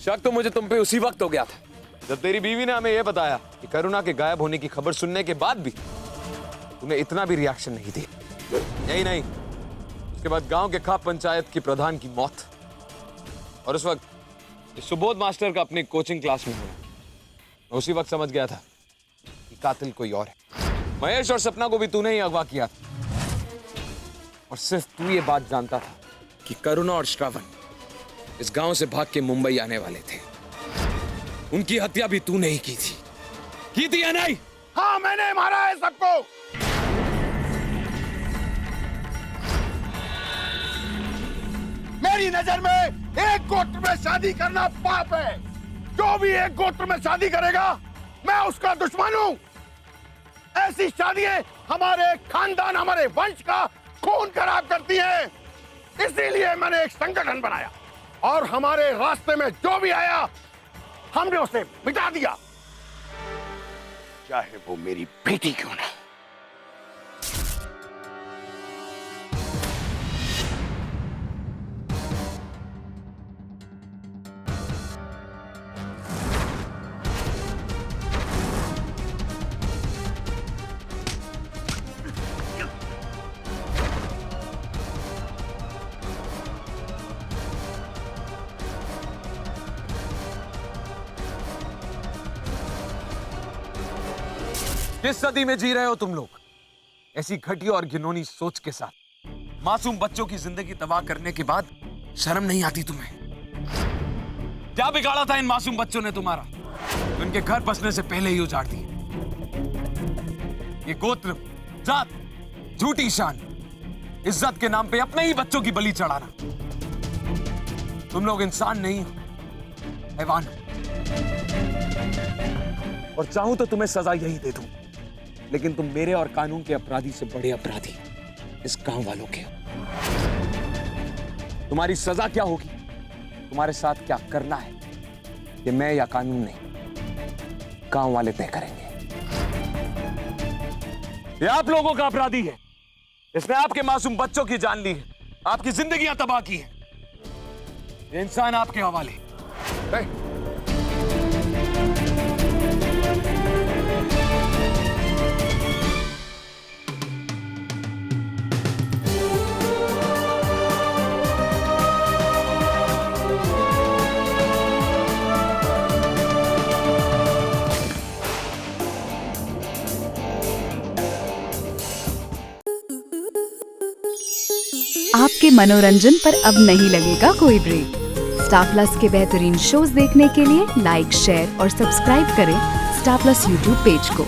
शक तो मुझे तुम पे उसी वक्त हो गया था जब तेरी बीवी ने हमें यह बताया कि करुणा के गायब होने की खबर सुनने के बाद भी तूने इतना भी रिएक्शन नहीं दिया। यही नहीं, उसके बाद गांव के खाप पंचायत की प्रधान की मौत, और उस वक्त सुबोध मास्टर का अपनी कोचिंग क्लास में होना। मैं उसी वक्त समझ गया था कि कातिल कोई और है। महेश और सपना को भी तूने ही अगवा किया था, और सिर्फ तू ये बात जानता था कि करुणा और श्रावण इस गांव से भाग के मुंबई आने वाले थे। उनकी हत्या भी तूने ही की थी या नहीं? हाँ मैंने मारा है सबको। मेरी नजर में एक गोत्र में शादी करना पाप है। जो भी एक गोत्र में शादी करेगा मैं उसका दुश्मन हूं। ऐसी शादियां हमारे खानदान, हमारे वंश का खून खराब करती हैं। इसीलिए मैंने एक संगठन बनाया और हमारे रास्ते में जो भी आया हमने उसे मिटा दिया, चाहे वो मेरी बेटी क्यों ना। किस सदी में जी रहे हो तुम लोग? ऐसी घटिया और घिनौनी सोच के साथ मासूम बच्चों की जिंदगी तबाह करने के बाद शर्म नहीं आती तुम्हें? क्या बिगाड़ा था इन मासूम बच्चों ने तुम्हारा? उनके घर बसने से पहले ही उजाड़ दी। ये गोत्र, जात, झूठी शान, इज्जत के नाम पे अपने ही बच्चों की बलि चढ़ाना। तुम लोग इंसान नहीं हो, हैवान हो। और चाहूं तो तुम्हें सजा यही दे दूं, लेकिन तुम मेरे और कानून के अपराधी से बड़े अपराधी इस गांव वालों के हो। तुम्हारी सजा क्या होगी, तुम्हारे साथ क्या करना है, ये मैं या कानून नहीं, गांव वाले तय करेंगे। ये आप लोगों का अपराधी है। इसने आपके मासूम बच्चों की जान ली है, आपकी जिंदगियां तबाह की है। ये इंसान आपके हवाले। आपके मनोरंजन पर अब नहीं लगेगा कोई ब्रेक। स्टार प्लस के बेहतरीन शोज देखने के लिए लाइक, शेयर और सब्सक्राइब करें स्टार प्लस यूट्यूब पेज को।